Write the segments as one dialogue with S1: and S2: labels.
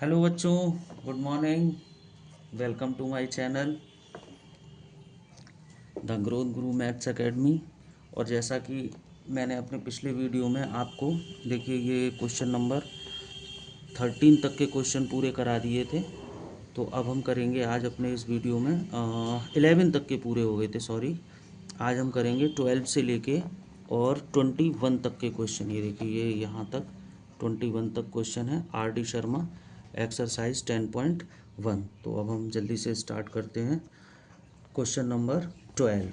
S1: Hello बच्चों, good morning. Welcome to my channel the growth guru maths academy. और जैसा कि मैंने अपने पिछले वीडियो में आपको देखिए ये क्वेश्चन नंबर 13 तक के क्वेश्चन पूरे करा दिए थे। तो अब हम करेंगे आज अपने इस वीडियो में 11 तक के पूरे हो गए थे, सॉरी। आज हम करेंगे 12 से लेके और 21 तक के क्वेश्चन। ये देखिए ये यहाँ तक 21 तक क्वेश्चन है। R D Sharma exercise 10.1। तो अब हम जल्दी से स्टार्ट करते हैं क्वेश्चन नंबर 12।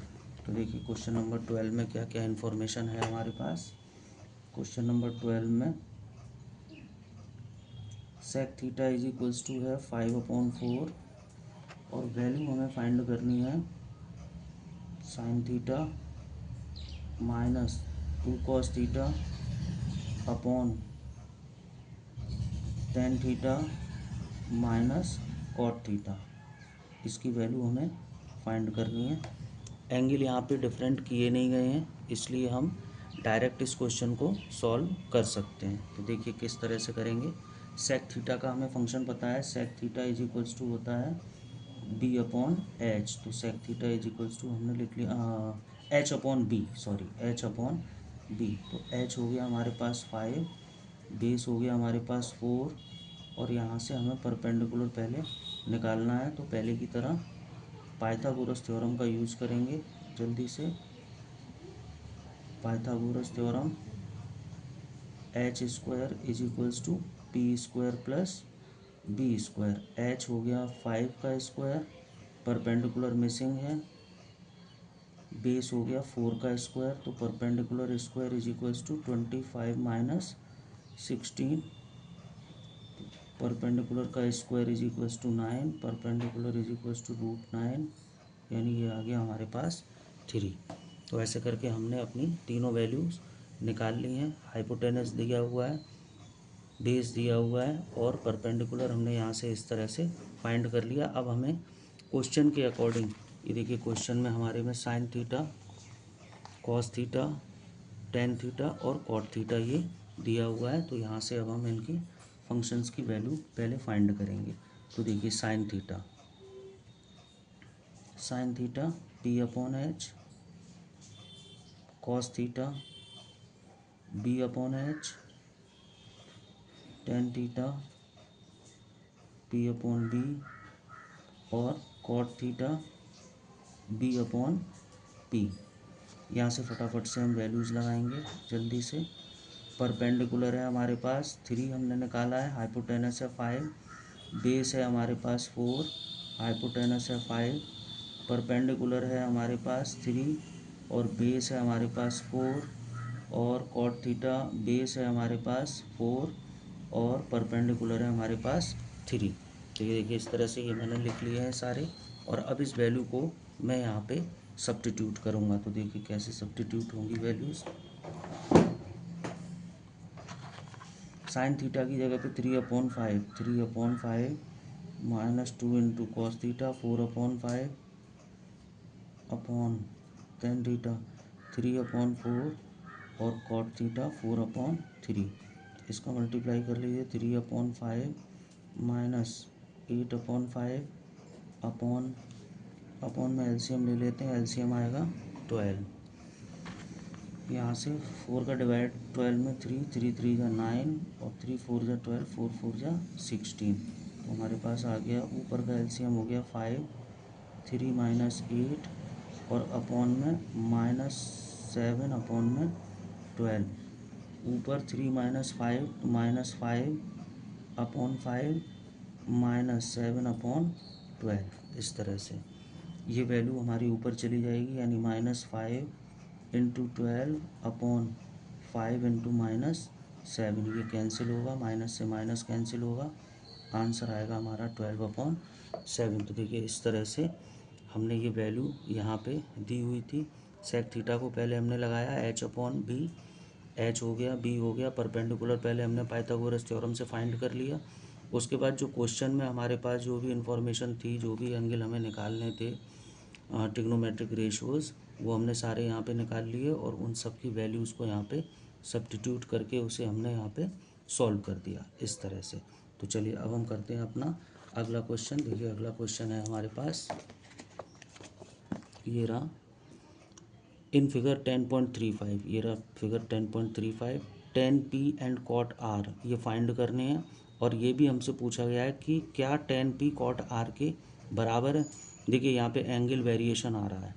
S1: तो देखिए क्वेश्चन नंबर 12 में क्या क्या इन्फॉर्मेशन है हमारे पास। क्वेश्चन नंबर 12 में sec theta is equals to है 5/4 और वैल्यू हमें फाइंड करनी है sine theta minus 2 cos theta upon tan theta minus cot theta. इसकी वैल्यू हमें फाइंड करनी है। एंगल यहाँ पे डिफरेंट किए नहीं गए हैं, इसलिए हम डायरेक्ट इस क्वेश्चन को सॉल्व कर सकते हैं। तो देखिए किस तरह से करेंगे। सेक थीटा का हमें फंक्शन पता है। Sec theta is equals to होता है बी अपॉन एच। तो sec theta is equals to हमने लिख लिया H upon B, sorry H upon B. तो एच हो गया हमारे पास 5, बेस हो गया हमारे पास 4 और यहाँ से हमें परपेंडिकुलर पहले निकालना है। तो पहले की तरह पाइथागोरस थ्योरम का यूज़ करेंगे जल्दी से। Pythagoras theorem H square is equals to P square plus B square. H हो गया 5 का स्क्वायर, परपेंडिकुलर मिसिंग है, बेस हो गया 4 का स्क्वायर। तो perpendicular square is equals to 25 minus 16। Perpendicular का square is equals to 9, perpendicular is equals to √9, यानी ये आ गया हमारे पास 3। तो ऐसे करके हमने अपनी तीनों वैल्यूज़ निकाल ली हैं। हाइपोटेनस दिया हुआ है, बेस दिया हुआ है और परपेंडिकुलर हमने यहाँ से इस तरह से फाइंड कर लिया। अब हमें क्वेश्चन के अकॉर्डिंग, ये देखिए क्वेश्चन में हमारे में sign theta, cos theta, tan theta और कॉट थीटा ये दिया हुआ है। तो यहाँ से अब हम इनकी फंक्शंस की वैल्यू पहले फाइंड करेंगे। तो देखिए sine theta, sine theta P upon H, cos theta B upon H, tan theta P upon B और cot theta B upon P. यहाँ से फटाफट से हम वैल्यूज़ लगाएंगे जल्दी से। परपेंडिकुलर है हमारे पास 3 हमने निकाला है, हाइपोटेनस है 5, बेस है हमारे पास 4, हाइपोटेनस है 5, परपेंडिकुलर है हमारे पास 3 और बेस है हमारे पास 4 और कॉट थीटा बेस है हमारे पास 4 और परपेंडिकुलर है हमारे पास 3। तो ये देखिए इस तरह से ये मैंने लिख लिए हैं सारे। और अब इस वैल्यू को मैं यहाँ पे सब्स्टिट्यूट करूँगा। तो देखिए कैसे सब्स्टिट्यूट होंगी वैल्यूज़। साइन थीटा की जगह पे 3/5, 3/5 minus 2 into cos theta 4/5 upon tan theta 3/4 और कॉट थीटा 4/3। इसका मल्टीप्लाई कर लीजिए 3/5 माइनस 8/5 अपॉन अपॉन में एलसीएम ले लेते हैं, एलसीएम आएगा 12। यहाँ से 4 का डिवाइड 12 में 3, 3 3 जा 9 और 3 4 जा 12, 4 4 जा 16। तो हमारे पास आ गया ऊपर का एलसीएम हो गया 5, 3 माइनस 8 और अपॉन में -7 अपॉन में 12। ऊपर 3 माइनस 5 तो -5 अपॉन 5 -7 अपॉन 12। इस तरह से ये वैल्यू हमारी ऊपर चली जाएगी, यानी -5 इंटू 12 अपॉन 5 इंटू -7। ये कैंसिल होगा, माइनस से माइनस कैंसिल होगा, आंसर आएगा हमारा 12/7। तो देखिए इस तरह से हमने ये वैल्यू यहाँ पे दी हुई थी। सेक थीटा को पहले हमने लगाया एच अपॉन बी, एच हो गया बी हो गया, परपेंडिकुलर पहले हमने पाइथागोरस थ्योरम से फाइंड कर लिया। उसके बाद जो क्वेश्चन में हमारे पास जो भी इन्फॉर्मेशन थी, जो भी एंगल हमें निकालने थे, ट्रिग्नोमेट्रिक रेशियोज़, वो हमने सारे यहाँ पे निकाल लिए और उन सब की वैल्यूज़ को यहाँ पे सब्स्टिट्यूट करके उसे हमने यहाँ पे सॉल्व कर दिया इस तरह से। तो चलिए अब हम करते हैं अपना अगला क्वेश्चन। देखिए अगला क्वेश्चन है हमारे पास, ये रहा इन फिगर 10.35, ये रहा figure 10.35, tan P and cot R ये फाइंड करने हैं। और ये भी हमसे पूछा गया है कि क्या tan P cot R के बराबर है। देखिए यहाँ पे एंगल वेरिएशन आ रहा है,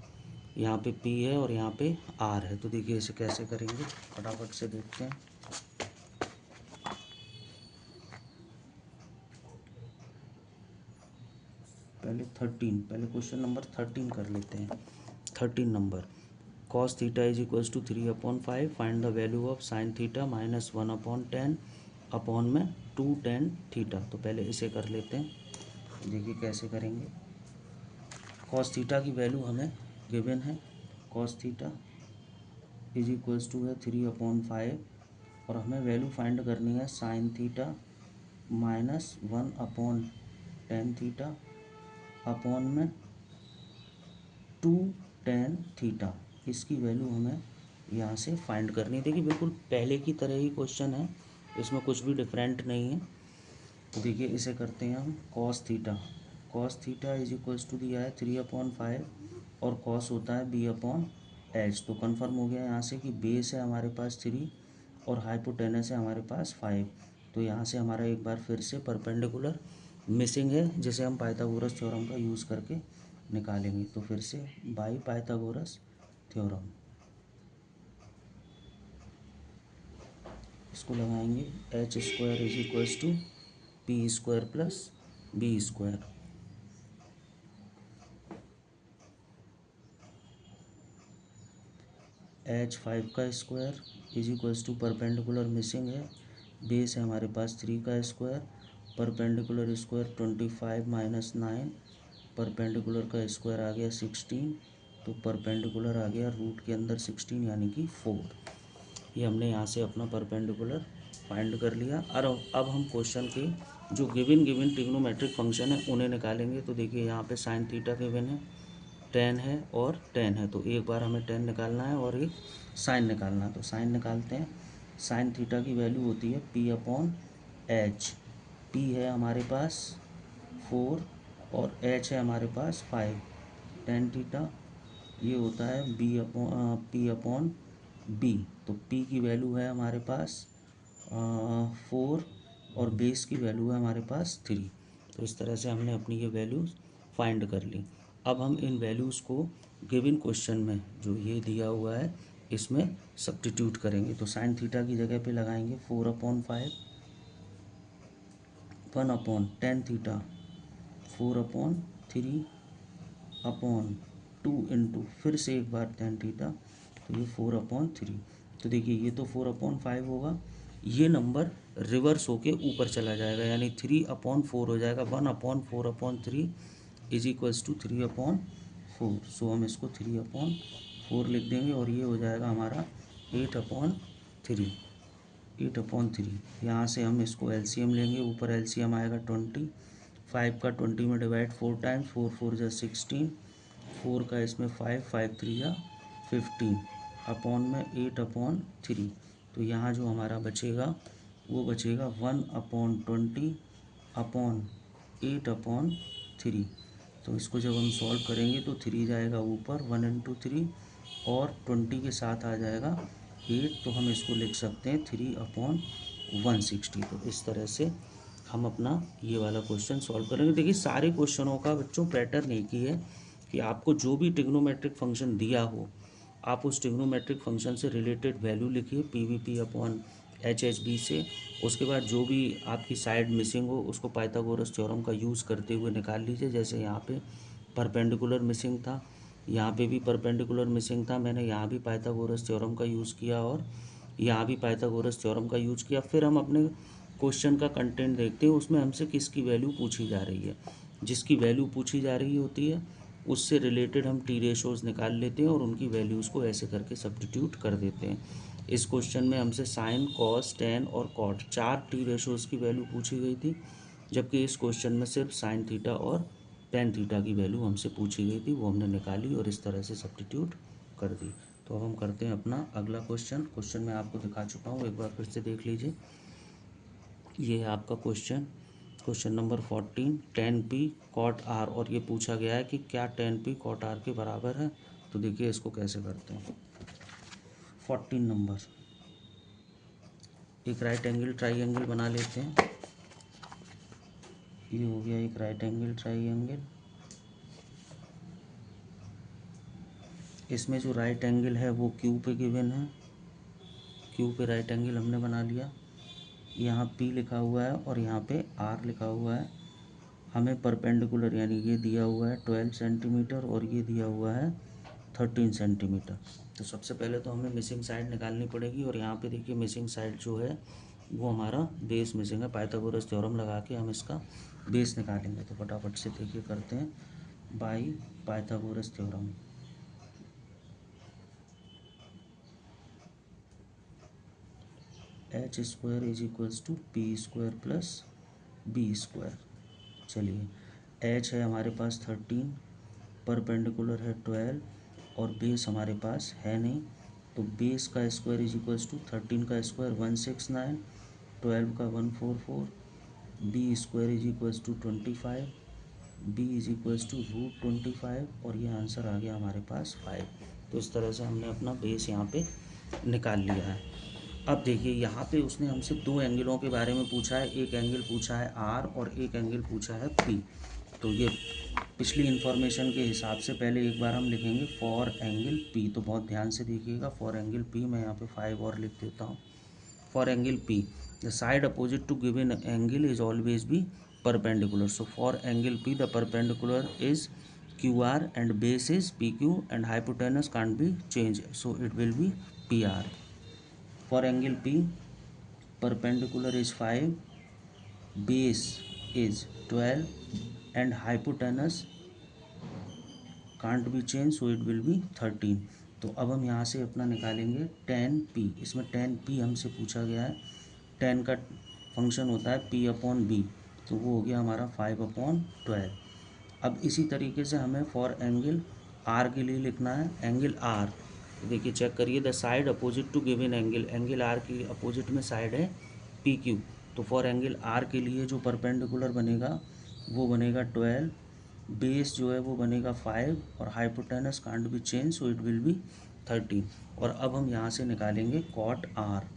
S1: यहाँ पे P है और यहाँ पे R है। तो देखिए इसे कैसे करेंगे, फटाफट से देखते हैं। पहले क्वेश्चन नंबर 13 कर लेते हैं। 13 number, cos theta is equals to 3/5, find the value of sine theta minus 1/10 upon में 2 tan थीटा। तो पहले इसे कर लेते हैं। देखिए कैसे करेंगे। cos थीटा की वैल्यू हमें गिवन है, cos theta is equals to है 3/5 और हमें वैल्यू फाइंड करनी है sine theta minus 1/10 theta upon में 2 tan थीटा। इसकी वैल्यू हमें यहाँ से फाइंड करनी है। देखिए बिल्कुल पहले की तरह ही क्वेश्चन है, इसमें कुछ भी डिफरेंट नहीं है। तो देखिए इसे करते हैं हम। cos theta is equals to दिया है 3/5 और cos होता है b/h। तो कन्फर्म हो गया यहाँ से कि बेस है हमारे पास 3 और हाइपोटेनस है हमारे पास 5। तो यहाँ से हमारा एक बार फिर से परपेंडिकुलर मिसिंग है, जिसे हम पाइथागोरस थ्योरम का यूज़ करके निकालेंगे। तो फिर से बाय पाइथागोरस थ्योरम इसको लगाएंगे। H square is equals to P square plus B square. H5 का square is equals to perpendicular missing है, बेस है हमारे पास 3 का square, perpendicular square 25 minus 9, perpendicular का स्क्वायर आ गया 16, तो परपेंडिकुलर आ गया रूट के अंदर 16 यानी कि 4। ये हमने यहाँ से अपना परपेंडिकुलर फाइंड कर लिया। और अब हम क्वेश्चन के जो गिवन ट्रिग्नोमेट्रिक फंक्शन है उन्हें निकालेंगे। तो देखिए यहाँ पे साइन थीटा गिवन है, टेन है और टेन है। तो एक बार हमें टेन निकालना है और एक साइन निकालना है। तो साइन निकालते हैं। साइन थीटा की वैल्यू होती है p/h। p है हमारे पास 4 और h है हमारे पास 5। टेन थीटा ये होता है p/b। तो p की वैल्यू है हमारे पास 4 और बेस की वैल्यू है हमारे पास 3। तो इस तरह से हमने अपनी ये वैल्यूज़ फाइंड कर ली। अब हम इन वैल्यूज़ को गिवन क्वेश्चन में जो ये दिया हुआ है इसमें सब्स्टिट्यूट करेंगे। तो साइन थीटा की जगह पे लगाएंगे 4/5, 1/10 थीटा 4/3 अपॉन 2 इंटू फिर से एक बार टेन थीटा, तो ये 4/3। तो देखिए ये तो 4/5 होगा, ये नंबर रिवर्स होके ऊपर चला जाएगा यानी 3/4 हो जाएगा। 1/4/3 इज इक्वल्स टू 3/4। सो हम इसको 3/4 लिख देंगे और ये हो जाएगा हमारा 8/3। 8/3 यहाँ से हम इसको एलसीएम लेंगे। ऊपर एलसीएम आएगा 20, 5 का 20 में डिवाइड 4 टाइम्स, 4 4 जा 16, 4 का इसमें 5, 5 3 जा 15 अपॉन में 8/3। तो यहाँ जो हमारा बचेगा वो बचेगा 1/20 अपॉन 8/3। तो इसको जब हम सॉल्व करेंगे तो 3 जाएगा ऊपर, 1 इंटू 3 और 20 के साथ आ जाएगा 8। तो हम इसको लिख सकते हैं 3/160। तो इस तरह से हम अपना ये वाला क्वेश्चन सॉल्व करेंगे। देखिए सारे क्वेश्चनों का बच्चों पैटर्न एक ही है कि आपको जो भी ट्रिग्नोमेट्रिक फंक्शन दिया हो आप उस ट्रिग्नोमेट्रिक फंक्शन से रिलेटेड वैल्यू लिखिए PVP/HHB से। उसके बाद जो भी आपकी साइड मिसिंग हो उसको पाइथागोरस थ्योरम का यूज़ करते हुए निकाल लीजिए। जैसे यहाँ पे परपेंडिकुलर मिसिंग था, यहाँ पे भी परपेंडिकुलर मिसिंग था, मैंने यहाँ भी पाइथागोरस थ्योरम का यूज़ किया और यहाँ भी पाइथागोरस थ्योरम का यूज़ किया। फिर हम अपने क्वेश्चन का कंटेंट देखते हैं, उसमें हमसे किसकी वैल्यू पूछी जा रही है। जिसकी वैल्यू पूछी जा रही होती है उससे रिलेटेड हम टी रेशोज़ निकाल लेते हैं और उनकी वैल्यूज़ को ऐसे करके सब्स्टिट्यूट कर देते हैं। इस क्वेश्चन में हमसे साइन, कॉस, टेन और कॉट 4 टी रेशोज़ की वैल्यू पूछी गई थी, जबकि इस क्वेश्चन में सिर्फ साइन थीटा और टेन थीटा की वैल्यू हमसे पूछी गई थी, वो हमने निकाली और इस तरह से सब्स्टिट्यूट कर दी। तो अब हम करते हैं अपना अगला क्वेश्चन मैं आपको दिखा चुका हूँ, एक बार फिर से देख लीजिए। ये है आपका question question number 14 tan p cot r, और ये पूछा गया है कि क्या tan p cot r के बराबर है। तो देखिए इसको कैसे करते हैं। 14 नंबर, एक राइट एंगल ट्राइंगल बना लेते हैं। ये हो गया एक राइट एंगल ट्राइंगल। इसमें जो राइट एंगल है वो क्यू पे गिवन है, क्यू पे राइट एंगल हमने बना लिया। यहाँ P लिखा हुआ है और यहाँ पे R लिखा हुआ है। हमें परपेंडिकुलर यानी ये दिया हुआ है 12 सेंटीमीटर और ये दिया हुआ है 13 सेंटीमीटर। तो सबसे पहले तो हमें मिसिंग साइड निकालनी पड़ेगी, और यहाँ पे देखिए मिसिंग साइड जो है वो हमारा बेस मिसिंग है। पाइथागोरस थ्योरम लगा के हम इसका बेस निकालेंगे। तो फटाफट से देखिए करते हैं by Pythagoras theorem. H square is equals to P square plus B square. चलिए, एच है हमारे पास 13, परपेंडिकुलर है 12 और बेस हमारे पास है नहीं, तो बेस का स्क्वायर इज इक्वल्स टू 13 का स्क्वायर 169, 12 का 144, B square is equals to 25, B is equals to √25, और ये आंसर आ गया हमारे पास 5। तो इस तरह से हमने अपना बेस यहाँ पे निकाल लिया है। अब देखिए यहाँ पे उसने हमसे दो एंगलों के बारे में पूछा है, एक एंगल पूछा है आर और एक एंगल पूछा है पी। तो ये पिछली इन्फॉर्मेशन के हिसाब से पहले एक बार हम लिखेंगे फॉर एंगल पी। तो बहुत ध्यान से देखिएगा, फॉर एंगल पी मैं यहाँ पे 5 और लिख देता हूँ। For angle P the side opposite to given angle is always be perpendicular. So for angle P the perpendicular is Q R and base is P Q and hypotenuse can't be change, so it will be P R. For angle P, perpendicular is 5, base is 12 and hypotenuse can't be changed, so it will be 13। तो अब हम यहाँ से अपना निकालेंगे tan P। इसमें tan P हमसे पूछा गया है। tan का फंक्शन होता है P अपॉन B, तो वो हो गया हमारा 5/12। अब इसी तरीके से हमें फॉर एंगल R के लिए लिखना है एंगल R। देखिए चेक करिए, the side opposite to given angle, angle R की अपोजिट में साइड है पी क्यू। तो फॉर एंगल आर के लिए जो परपेंडिकुलर बनेगा वो बनेगा 12, बेस जो है वो बनेगा 5 और hypotenuse can't be change, so it will B 13। और अब हम यहाँ से निकालेंगे कॉट आर।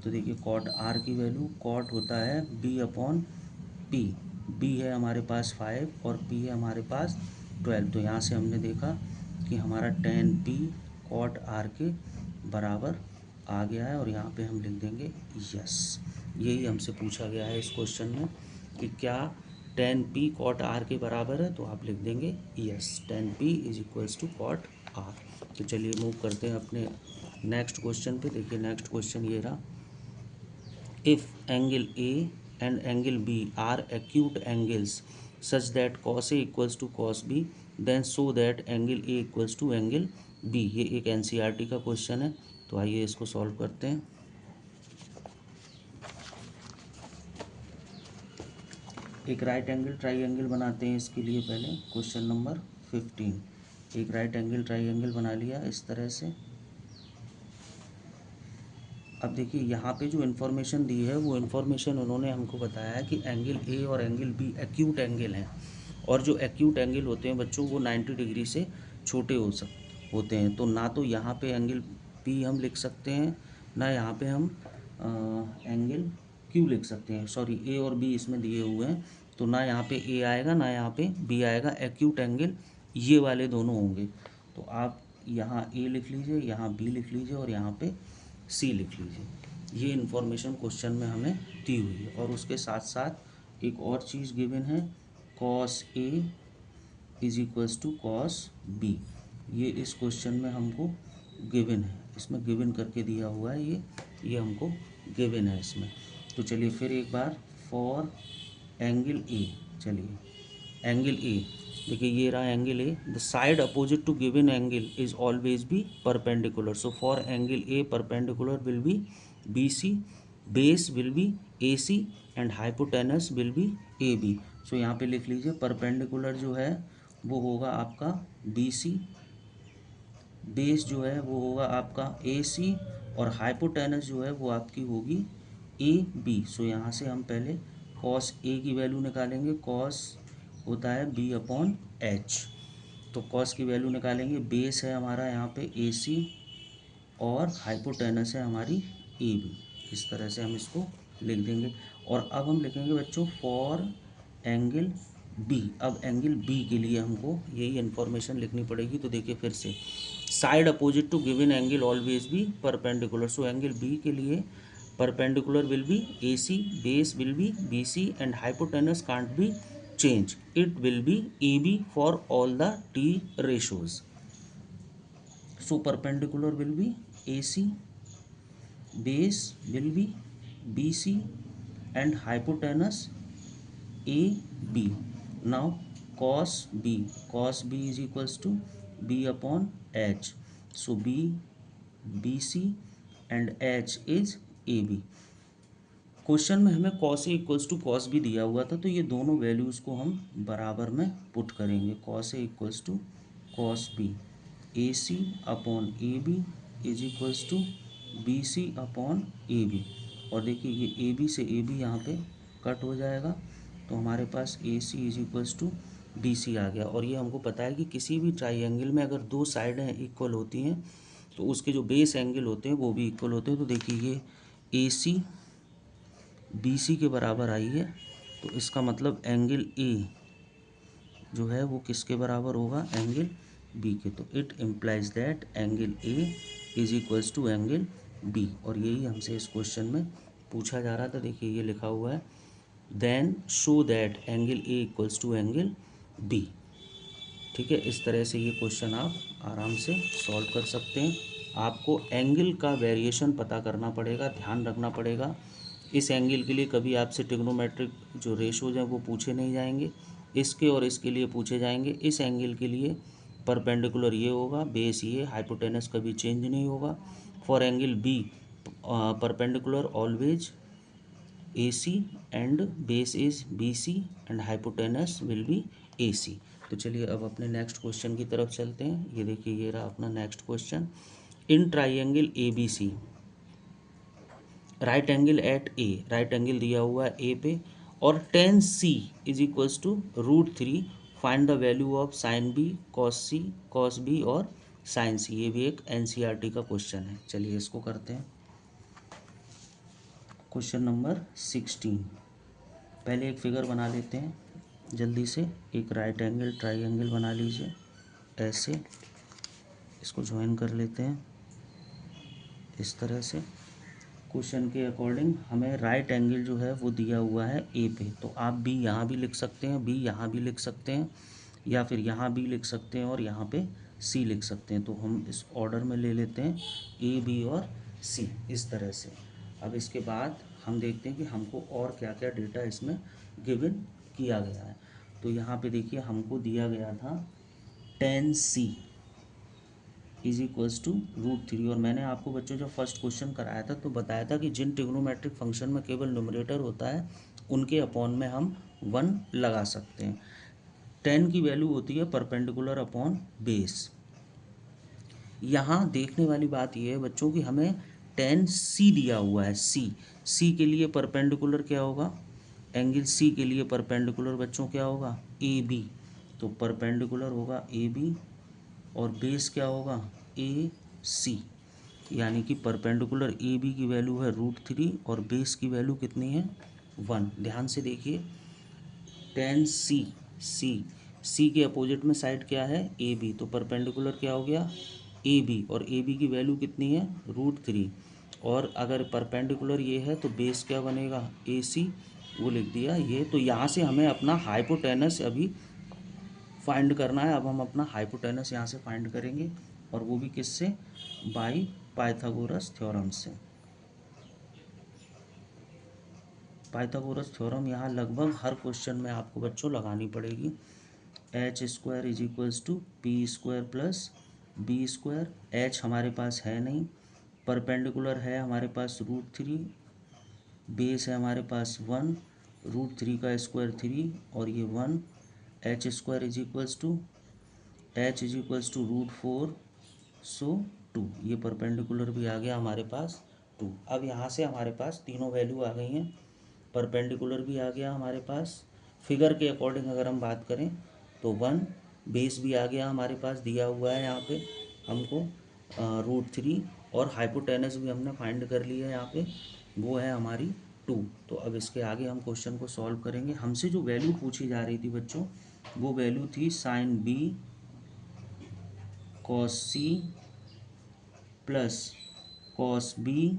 S1: तो देखिए कॉट आर की वैल्यू, कॉट होता है बी अपॉन पी। बी है हमारे पास 5 और पी है हमारे पास 12। तो यहाँ से हमने देखा कि हमारा tan P कॉट आर के बराबर आ गया है, और यहाँ पे हम लिख देंगे यस। यही हमसे पूछा गया है इस क्वेश्चन में कि क्या tan P कॉट आर के बराबर है, तो आप लिख देंगे yes, tan P is equals to cot R. तो चलिए मूव करते हैं अपने नेक्स्ट क्वेश्चन पे। देखिए नेक्स्ट क्वेश्चन ये रहा, if angle A and angle B are acute angles such that cos A equals to cos B, then show that angle A equals to angle B। ये एक NCERT का question है, तो आइए इसको सॉल्व करते हैं। एक राइट एंगल ट्राइंगल बनाते हैं इसके लिए। पहले क्वेश्चन नंबर 15, एक राइट एंगल ट्राइंगल बना लिया इस तरह से। अब देखिए यहाँ पे जो इन्फॉर्मेशन दी है वो इन्फॉर्मेशन उन्होंने हमको बताया है कि एंगल ए और एंगल बी एक्यूट एंगल हैं, और जो एक्यूट एंगल होते हैं बच्चों वो 90 डिग्री से छोटे होते हैं। तो ना तो यहाँ पे एंगल पी हम लिख सकते हैं, ना यहाँ पे हम एंगल क्यू लिख सकते हैं। सॉरी, ए और बी इसमें दिए हुए हैं, तो ना यहाँ पे ए आएगा ना यहाँ पे बी आएगा। एक्यूट एंगल ये वाले दोनों होंगे। तो आप यहाँ ए लिख लीजिए, यहाँ बी लिख लीजिए और यहाँ पे सी लिख लीजिए। ये इन्फॉर्मेशन क्वेश्चन में हमें दी हुई है, और उसके साथ साथ एक और चीज़ गिवन है, cos A is equals to cos B. ये इस क्वेश्चन में हमको गिवन है, इसमें गिवन करके दिया हुआ है, ये हमको गिवन है इसमें। तो चलिए फिर एक बार, फॉर एंगल ए, चलिए एंगल ए, देखिए ये रहा angle A, the side opposite to given angle is always be perpendicular. So for angle A perpendicular will be B C, base will be A C and hypotenuse will be A B. So यहाँ पे लिख लीजिए perpendicular जो है वो होगा आपका B C, base जो है वो होगा आपका ए सी, और हाइपोटेनस जो है वो आपकी होगी ए बी। सो यहाँ से हम पहले कॉस ए की वैल्यू निकालेंगे, कॉस होता है बी अपॉन एच, तो कॉस की वैल्यू निकालेंगे, बेस है हमारा यहाँ पे ए सी और हाइपोटेनस है हमारी ए बी, इस तरह से हम इसको लिख देंगे। और अब हम लिखेंगे बच्चों फॉर एंगल बी। अब एंगल बी के लिए हमको यही इन्फॉर्मेशन लिखनी पड़ेगी, तो देखिए फिर से, side opposite to given angle always be perpendicular, so angle B के लिए perpendicular will be A C, base will be B C and hypotenuse can't be change, it will be A B for all the T ratios. So perpendicular will be AC, base will be BC and hypotenuse AB. Now cos B is equals to B upon H. So B BC and H is AB. Question में हमें cos A equals to cos B दिया हुआ था, तो ये दोनों values को हम बराबर में पुट करेंगे। cos A equals to cos B, A C upon A B is equals to B C upon A B, और देखिए ये ए बी से ए बी यहाँ पे कट हो जाएगा, तो हमारे पास A C is equals to B C आ गया। और ये हमको पता है कि किसी भी ट्राइएंगल में अगर दो साइडें इक्वल होती हैं तो उसके जो बेस एंगल होते हैं वो भी इक्वल होते हैं। तो देखिए ये ए सी बी सी के बराबर आई है, तो इसका मतलब एंगल ए जो है वो किसके बराबर होगा, एंगल बी के। तो it implies that angle A is equals to angle B, और यही हमसे इस क्वेश्चन में पूछा जा रहा था। देखिए ये लिखा हुआ है then show that angle A equals to angle B. ठीक है, इस तरह से ये क्वेश्चन आप आराम से सॉल्व कर सकते हैं। आपको एंगल का वेरिएशन पता करना पड़ेगा, ध्यान रखना पड़ेगा। इस एंगल के लिए कभी आपसे ट्रिग्नोमेट्रिक जो रेशोज हैं वो पूछे नहीं जाएंगे, इसके और इसके लिए पूछे जाएंगे। इस एंगल के लिए परपेंडिकुलर ये होगा, बेस ये, हाइपोटेनस कभी चेंज नहीं होगा। For angle B perpendicular always A C and base is B C and hypotenuse will be A C. तो चलिए अब अपने नेक्स्ट क्वेश्चन की तरफ चलते हैं। ये देखिए ये रहा अपना next question. In triangle A B C right angle at A, right angle दिया हुआ है ए पे, और tan C is equals to √3, find the value of sine B cos C cos B और साइन सी। ये भी एक NCERT का क्वेश्चन है। चलिए इसको करते हैं। क्वेश्चन नंबर 16, पहले एक फिगर बना लेते हैं जल्दी से। एक राइट एंगल ट्राइएंगल बना लीजिए ऐसे, इसको ज्वाइन कर लेते हैं इस तरह से। क्वेश्चन के अकॉर्डिंग हमें राइट एंगल जो है वो दिया हुआ है ए पे, तो आप बी यहाँ भी लिख सकते हैं, बी यहाँ भी लिख सकते हैं, या फिर यहाँ बी लिख सकते हैं और यहाँ पे सी लिख सकते हैं। तो हम इस ऑर्डर में ले लेते हैं ए बी और सी इस तरह से। अब इसके बाद हम देखते हैं कि हमको और क्या क्या डेटा इसमें गिवन किया गया है। तो यहाँ पे देखिए हमको दिया गया था tan C is equals to √3, और मैंने आपको बच्चों जब फर्स्ट क्वेश्चन कराया था तो बताया था कि जिन ट्रिग्नोमेट्रिक फंक्शन में केवल न्यूमरेटर होता है उनके अपॉन में हम 1 लगा सकते हैं। tan की वैल्यू होती है परपेंडिकुलर अपॉन बेस। यहाँ देखने वाली बात यह है बच्चों कि हमें tan सी दिया हुआ है, सी के लिए परपेंडिकुलर क्या होगा, एंगल सी के लिए परपेंडिकुलर बच्चों क्या होगा, ए बी, तो परपेंडिकुलर होगा ए बी, और बेस क्या होगा ए सी, यानी कि परपेंडिकुलर ए बी की वैल्यू है √3 और बेस की वैल्यू कितनी है 1। ध्यान से देखिए tan सी के अपोजिट में साइड क्या है ए बी, तो परपेंडिकुलर क्या हो गया ए बी, और ए बी की वैल्यू कितनी है √3, और अगर परपेंडिकुलर ये है तो बेस क्या बनेगा ए सी, वो लिख दिया ये। तो यहाँ से हमें अपना हाइपोटेनस अभी फाइंड करना है। अब हम अपना हाइपोटेनस यहाँ से फाइंड करेंगे, और वो भी किससे, बाय पाइथागोरस थ्योरम से। पाइथागोरस थ्योरम यहाँ लगभग हर क्वेश्चन में आपको बच्चों लगानी पड़ेगी। h² is equals to p² plus b²। h हमारे पास है नहीं, परपेंडिकुलर है हमारे पास √3, बेस है हमारे पास 1, √3 का स्क्वायर 3 और ये 1, h² is equals to h is equals to √4, so 2, ये परपेंडिकुलर भी आ गया हमारे पास 2। अब यहाँ से हमारे पास तीनों वैल्यू आ गई हैं, परपेंडिकुलर भी आ गया हमारे पास, फिगर के अकॉर्डिंग अगर हम बात करें तो 1, बेस भी आ गया हमारे पास, दिया हुआ है यहाँ पे हमको √3, और हाइपोटेनस भी हमने फाइंड कर लिया है यहाँ पे, वो है हमारी 2। तो अब इसके आगे हम क्वेश्चन को सॉल्व करेंगे। हमसे जो वैल्यू पूछी जा रही थी बच्चों, वो वैल्यू थी sine B cos C plus cos B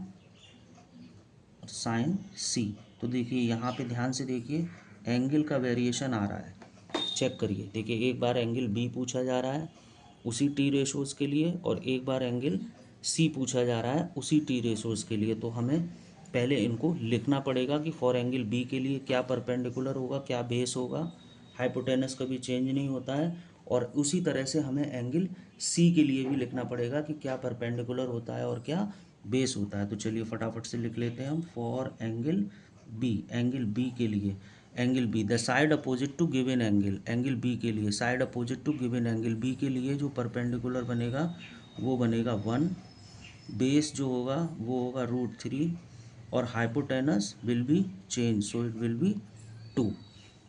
S1: sine C. तो देखिए यहाँ पे ध्यान से देखिए, एंगल का वेरिएशन आ रहा है, चेक करिए। देखिए एक बार एंगल बी पूछा जा रहा है उसी टी रेशोज़ के लिए, और एक बार एंगल सी पूछा जा रहा है उसी टी रेशोज़ के लिए। तो हमें पहले इनको लिखना पड़ेगा कि फॉर एंगल बी के लिए क्या परपेंडिकुलर होगा, क्या बेस होगा, हाइपोटेनस कभी चेंज नहीं होता है। और उसी तरह से हमें एंगल सी के लिए भी लिखना पड़ेगा कि क्या परपेंडिकुलर होता है और क्या बेस होता है। तो चलिए फटाफट से लिख लेते हैं हम। फॉर एंगल बी के लिए, angle B the side opposite to given angle, angle B के लिए side opposite to given angle B के लिए जो परपेंडिकुलर बनेगा वो बनेगा 1, बेस जो होगा वो होगा √3, और hypotenuse will B change, so it will B 2।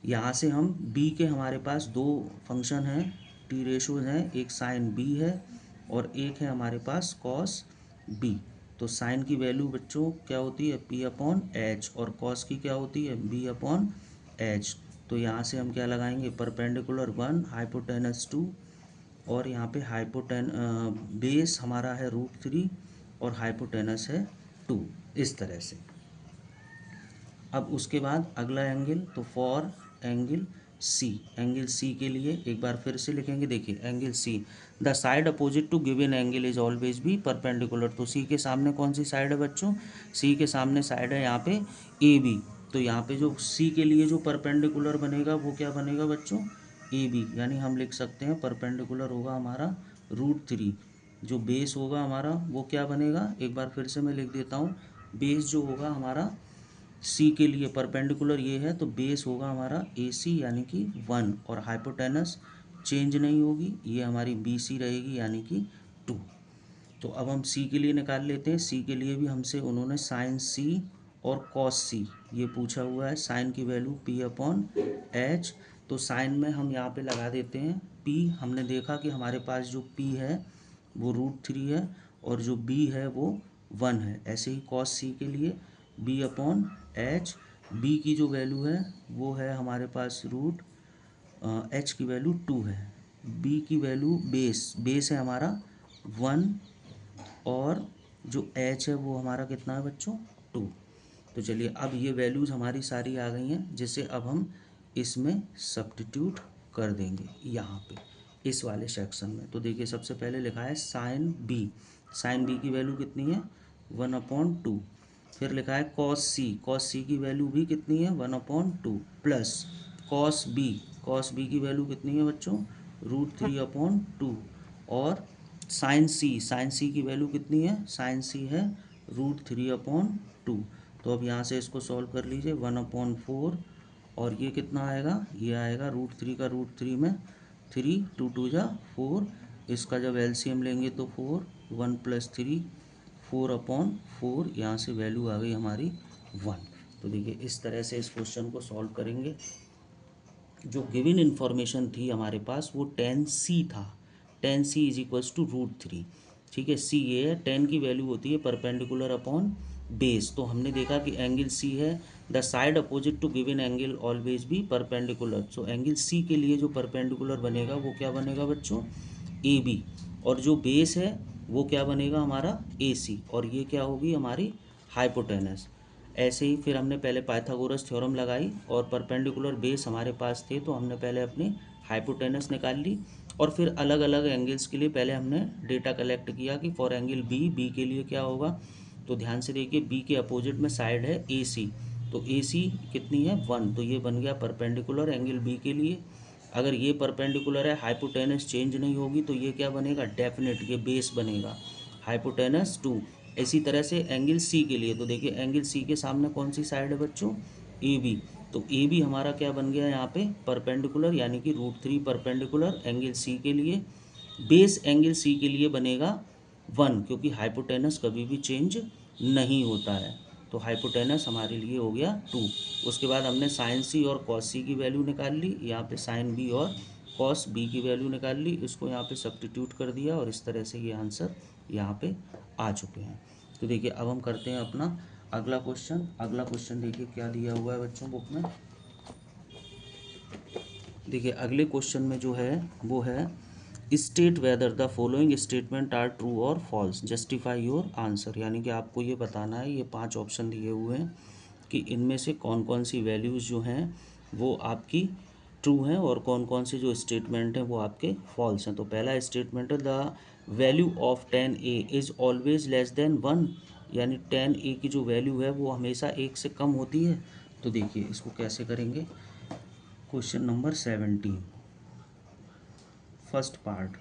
S1: यहाँ से हम बी के हमारे पास दो फंक्शन हैं, टी रेशोज हैं, एक साइन बी है और एक है हमारे पास कॉस बी। तो साइन की वैल्यू बच्चों क्या होती है, p/h, और कॉस की क्या होती है, b/h। तो यहाँ से हम क्या लगाएंगे, परपेंडिकुलर 1, हाइपोटेनस 2, और यहाँ पे बेस हमारा है √3 और हाइपोटेनस है 2, इस तरह से। अब उसके बाद अगला एंगल, तो फॉर एंगल सी के लिए एक बार फिर से लिखेंगे। देखिए angle C, the side opposite to given angle is always be perpendicular. तो सी के सामने कौन सी साइड है बच्चों, सी के सामने साइड है यहाँ पे ए बी। तो यहाँ पे जो सी के लिए जो परपेंडिकुलर बनेगा वो क्या बनेगा बच्चों, ए बी। यानी हम लिख सकते हैं परपेंडिकुलर होगा हमारा √3, जो बेस होगा हमारा वो क्या बनेगा, एक बार फिर से मैं लिख देता हूँ। बेस जो होगा हमारा सी के लिए परपेंडिकुलर ये है, तो बेस होगा हमारा ए सी यानी कि 1, और हाइपोटेनस चेंज नहीं होगी, ये हमारी बी सी रहेगी यानी कि 2। तो अब हम सी के लिए निकाल लेते हैं। सी के लिए भी हमसे उन्होंने साइन सी और कॉस सी ये पूछा हुआ है। साइन की वैल्यू p/h, तो साइन में हम यहाँ पे लगा देते हैं p। हमने देखा कि हमारे पास जो p है वो √3 है और जो b है वो 1 है। ऐसे ही कॉस सी के लिए b/h, b की जो वैल्यू है वो है हमारे पास h की वैल्यू 2 है, b की वैल्यू बेस है हमारा 1, और जो h है वो हमारा कितना है बच्चों, 2। तो चलिए अब ये वैल्यूज़ हमारी सारी आ गई हैं, जिसे अब हम इसमें सब्स्टिट्यूट कर देंगे यहाँ पे इस वाले सेक्शन में। तो देखिए सबसे पहले लिखा है साइन बी की वैल्यू कितनी है, 1/2। फिर लिखा है कॉस सी की वैल्यू भी कितनी है, 1/2, प्लस कॉस बी की वैल्यू कितनी है बच्चों, √3/2, और साइन सी की वैल्यू कितनी है, साइन सी है √3/2। तो अब यहाँ से इसको सॉल्व कर लीजिए, 1/4, और ये कितना आएगा, ये आएगा √3 का √3 में 3, 2 2 जा 4, इसका जब एलसीएम लेंगे तो 4, 1 + 3, 4/4, यहाँ से वैल्यू आ गई हमारी 1। तो देखिए इस तरह से इस क्वेश्चन को सॉल्व करेंगे। जो गिवन इन्फॉर्मेशन थी हमारे पास वो tan c था, tan c = √3। ठीक है, सी ये है, tan की वैल्यू होती है परपेंडिकुलर अपॉन बेस। तो हमने देखा कि एंगल सी है, the side opposite to given angle always भी परपेंडिकुलर। सो एंगल सी के लिए जो परपेंडिकुलर बनेगा वो क्या बनेगा बच्चों, ए बी, और जो बेस है वो क्या बनेगा हमारा ए सी, और ये क्या होगी हमारी हाइपोटेनस। ऐसे ही फिर हमने पहले पाइथागोरस थ्योरम लगाई, और परपेंडिकुलर बेस हमारे पास थे तो हमने पहले अपनी हाइपोटेनस निकाल ली, और फिर अलग अलग एंगल्स के लिए पहले हमने डेटा कलेक्ट किया कि फॉर एंगल बी के लिए क्या होगा। तो ध्यान से देखिए, बी के अपोजिट में साइड है ए सी, तो ए सी कितनी है 1, तो ये बन गया परपेंडिकुलर एंगल बी के लिए। अगर ये परपेंडिकुलर है, हाइपोटेनस चेंज नहीं होगी, तो ये क्या बनेगा, डेफिनेट ये बेस बनेगा, हाइपोटेनस 2। इसी तरह से एंगल सी के लिए, तो देखिए एंगल सी के सामने कौन सी साइड है बच्चों, ए बी, तो ए बी हमारा क्या बन गया यहाँ पे परपेंडिकुलर, यानी कि √3 परपेंडिकुलर एंगल सी के लिए। बेस एंगल सी के लिए बनेगा 1, क्योंकि हाइपोटेनस कभी भी चेंज नहीं होता है। तो हाइपोटेनस हमारे लिए हो गया 2। उसके बाद हमने साइन सी और कॉस सी की वैल्यू निकाल ली, यहाँ पे साइन बी और कॉस बी की वैल्यू निकाल ली, इसको यहाँ पे सब्स्टिट्यूट कर दिया और इस तरह से ये आंसर यहाँ पे आ चुके हैं। तो देखिए अब हम करते हैं अपना अगला क्वेश्चन। अगला क्वेश्चन देखिए क्या दिया हुआ है बच्चों बुक में। देखिए अगले क्वेश्चन में जो है वो है state whether the following statement are true और फॉल्स, जस्टिफाई योर आंसर। यानी कि आपको ये बताना है, ये 5 ऑप्शन दिए हुए हैं कि इनमें से कौन कौन सी वैल्यूज़ जो हैं वो आपकी ट्रू हैं और कौन कौन से जो स्टेटमेंट हैं वो आपके फॉल्स हैं। तो पहला स्टेटमेंट है the value of 10a is always less than 1, यानी 10a की जो वैल्यू है वो हमेशा 1 से कम होती है। तो देखिए इसको कैसे करेंगे। Question number 17 first part.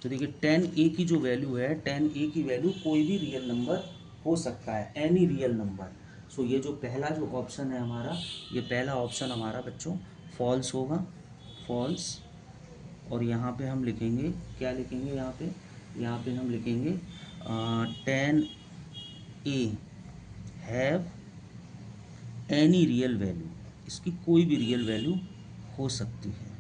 S1: तो देखिए 10a की जो वैल्यू है, 10a की वैल्यू कोई भी रियल नंबर हो सकता है, एनी रियल नंबर। सो ये जो पहला जो ऑप्शन है हमारा, ये पहला ऑप्शन हमारा बच्चों फॉल्स होगा, फॉल्स। और यहाँ पे हम लिखेंगे, क्या लिखेंगे यहाँ पे हम लिखेंगे 10a have any real value, इसकी कोई भी रियल वैल्यू हो सकती है।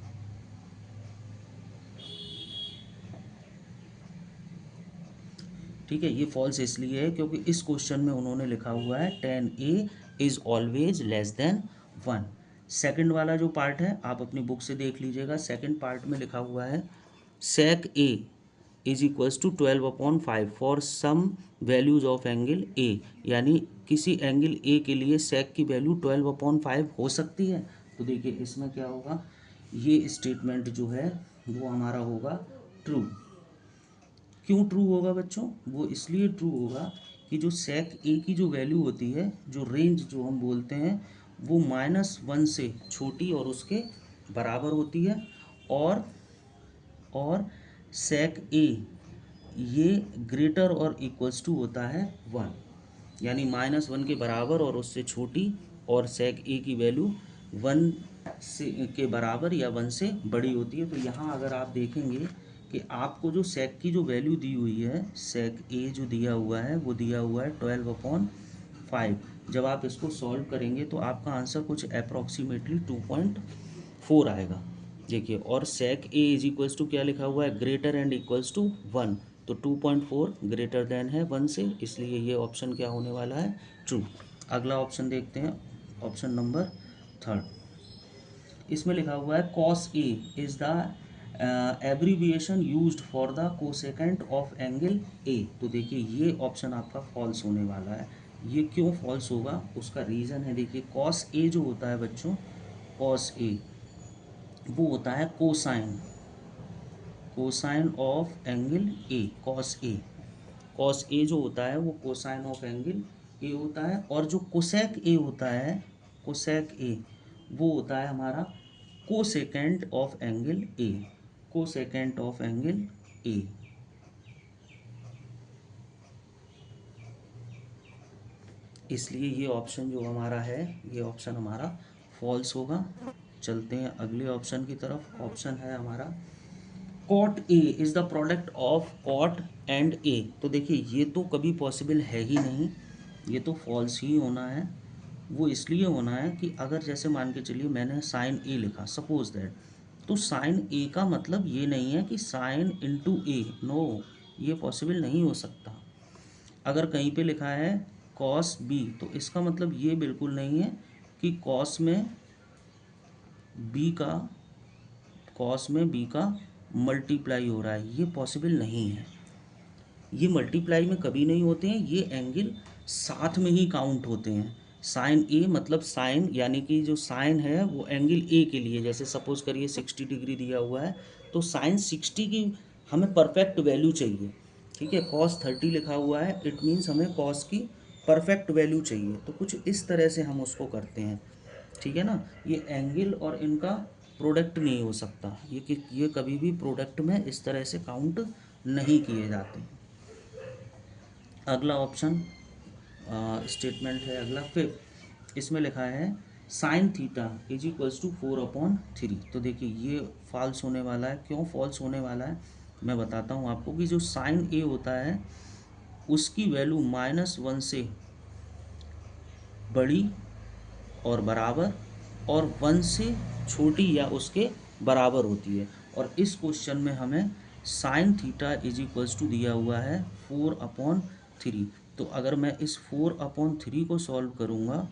S1: ठीक है, ये फॉल्स इसलिए है क्योंकि इस क्वेश्चन में उन्होंने लिखा हुआ है 10a is always less than 1। Second वाला जो पार्ट है आप अपनी बुक से देख लीजिएगा, सेकंड पार्ट में लिखा हुआ है sec a is equals to 12/5 for some values of angle a, यानी किसी एंगल a के लिए sec की वैल्यू 12/5 हो सकती है। तो देखिए इसमें क्या होगा, ये स्टेटमेंट जो है वो हमारा होगा ट्रू। क्यों ट्रू होगा बच्चों, वो इसलिए ट्रू होगा कि जो sec a की जो वैल्यू होती है, जो रेंज जो हम बोलते हैं, वो -1 से छोटी और उसके बराबर होती है। और sec a ये ग्रेटर और इक्वल्स टू होता है 1, यानी -1 के बराबर और उससे छोटी, और sec a की वैल्यू 1 से के बराबर या 1 से बड़ी होती है। तो यहाँ अगर आप देखेंगे कि आपको जो sec की जो वैल्यू दी हुई है, sec a जो दिया हुआ है वो दिया हुआ है 12/5। जब आप इसको सॉल्व करेंगे तो आपका आंसर कुछ अप्रॉक्सीमेटली 2.4 आएगा। देखिए, और sec a is equals to क्या लिखा हुआ है, ग्रेटर एंड इक्वल्स टू 1, तो 2.4 ग्रेटर देन है 1 से, इसलिए ये ऑप्शन क्या होने वाला है, ट्रू। अगला ऑप्शन देखते हैं, ऑप्शन नंबर 3। इसमें लिखा हुआ है cos a is the abbreviation used for the cosecant of angle a। तो देखिए ये ऑप्शन आपका फॉल्स होने वाला है। ये क्यों फॉल्स होगा, उसका रीज़न है, देखिए cos a जो होता है बच्चों, cos a वो होता है cosine, cosine of angle A, cos A. Cos A जो होता है वो कोसाइन ऑफ एंगल ए होता है, और जो कोसेक ए होता है, कोसेक ए वो होता है हमारा cosecant of angle A, cosecant of angle ए। इसलिए ये ऑप्शन जो हमारा है, ये ऑप्शन हमारा फॉल्स होगा। चलते हैं अगले ऑप्शन की तरफ। ऑप्शन है हमारा cot A is the product of cot and A. तो देखिए ये तो कभी पॉसिबल है ही नहीं, ये तो फॉल्स ही होना है। वो इसलिए होना है कि अगर जैसे मान के चलिए मैंने साइन ए लिखा, सपोज दैट, तो साइन ए का मतलब ये नहीं है कि साइन इंटू ए, नो, ये पॉसिबल नहीं हो सकता। अगर कहीं पे लिखा है कॉस बी, तो इसका मतलब ये बिल्कुल नहीं है कि बी का कॉस में बी का मल्टीप्लाई हो रहा है, ये पॉसिबल नहीं है। ये मल्टीप्लाई में कभी नहीं होते हैं, ये एंगल साथ में ही काउंट होते हैं। साइन ए मतलब साइन, यानी कि जो साइन है वो एंगल ए के लिए, जैसे सपोज करिए 60 डिग्री दिया हुआ है, तो साइन 60 की हमें परफेक्ट वैल्यू चाहिए। ठीक है, कॉस 30 लिखा हुआ है, इट मीन्स हमें कॉस की परफेक्ट वैल्यू चाहिए। तो कुछ इस तरह से हम उसको करते हैं। ठीक है ना, ये एंगल और इनका प्रोडक्ट नहीं हो सकता, ये कभी भी प्रोडक्ट में इस तरह से काउंट नहीं किए जाते। अगला ऑप्शन स्टेटमेंट है अगला 5, इसमें लिखा है sine theta is equals to 4/3। तो देखिए ये फॉल्स होने वाला है। क्यों फॉल्स होने वाला है मैं बताता हूँ आपको, कि जो साइन ए होता है उसकी वैल्यू -1 से बड़ी और बराबर और 1 से छोटी या उसके बराबर होती है। और इस क्वेश्चन में हमें sine theta is equals to दिया हुआ है 4/3। तो अगर मैं इस 4/3 को सॉल्व करूँगा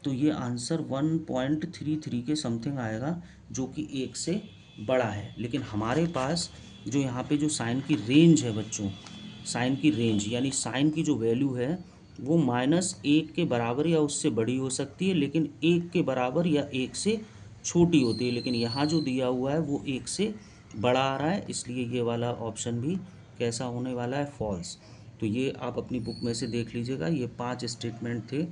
S1: तो ये आंसर 1.33 के समथिंग आएगा, जो कि 1 से बड़ा है। लेकिन हमारे पास जो यहाँ पे जो साइन की रेंज है बच्चों, साइन की रेंज यानी साइन की जो वैल्यू है वो -1 के बराबर या उससे बड़ी हो सकती है, लेकिन 1 के बराबर या 1 से छोटी होती है। लेकिन यहाँ जो दिया हुआ है वो 1 से बड़ा आ रहा है, इसलिए ये वाला ऑप्शन भी कैसा होने वाला है, फॉल्स। तो ये आप अपनी बुक में से देख लीजिएगा, ये 5 स्टेटमेंट थे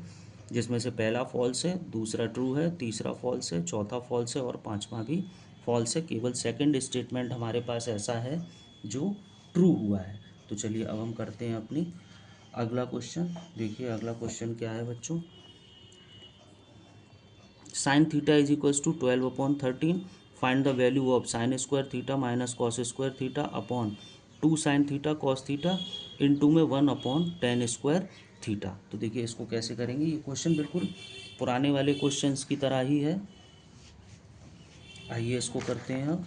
S1: जिसमें से पहला फॉल्स है, दूसरा ट्रू है, तीसरा फॉल्स है, चौथा फॉल्स है और पांचवा भी फॉल्स है। केवल सेकंड स्टेटमेंट हमारे पास ऐसा है जो ट्रू हुआ है। तो चलिए अब हम करते हैं अपनी अगला क्वेश्चन। देखिए अगला क्वेश्चन क्या है बच्चों, sine theta is equals to 12/13, find the value of sine square theta minus cos square theta upon 2 sine theta cos theta into में 1/tan स्क्वायर थीटा। तो देखिए इसको कैसे करेंगे, ये क्वेश्चन बिल्कुल पुराने वाले क्वेश्चंस की तरह ही है। आइए इसको करते हैं अब।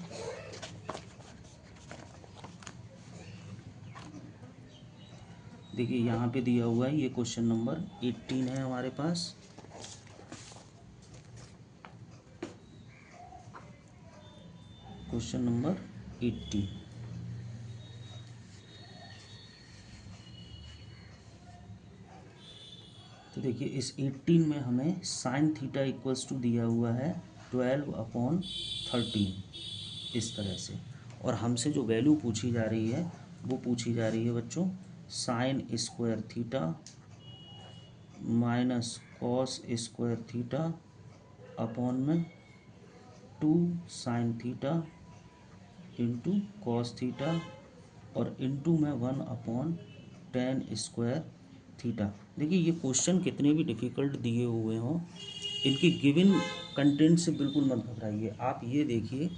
S1: देखिए यहाँ पे दिया हुआ है, ये क्वेश्चन नंबर 18 है हमारे पास। Question number 18। तो देखिए इस 18 में हमें साइन थीटा इक्वल्स टू दिया हुआ है 12/13 इस तरह से। और हमसे जो वैल्यू पूछी जा रही है वो पूछी जा रही है बच्चों sign square theta minus cos square theta upon में 2 sine theta into cos theta और इंटू में 1/tan स्क्वायर थीटा। देखिए ये क्वेश्चन कितने भी डिफ़िकल्ट दिए हुए हों, इनके गिवन कंटेंट से बिल्कुल मत घबराइए। आप ये देखिए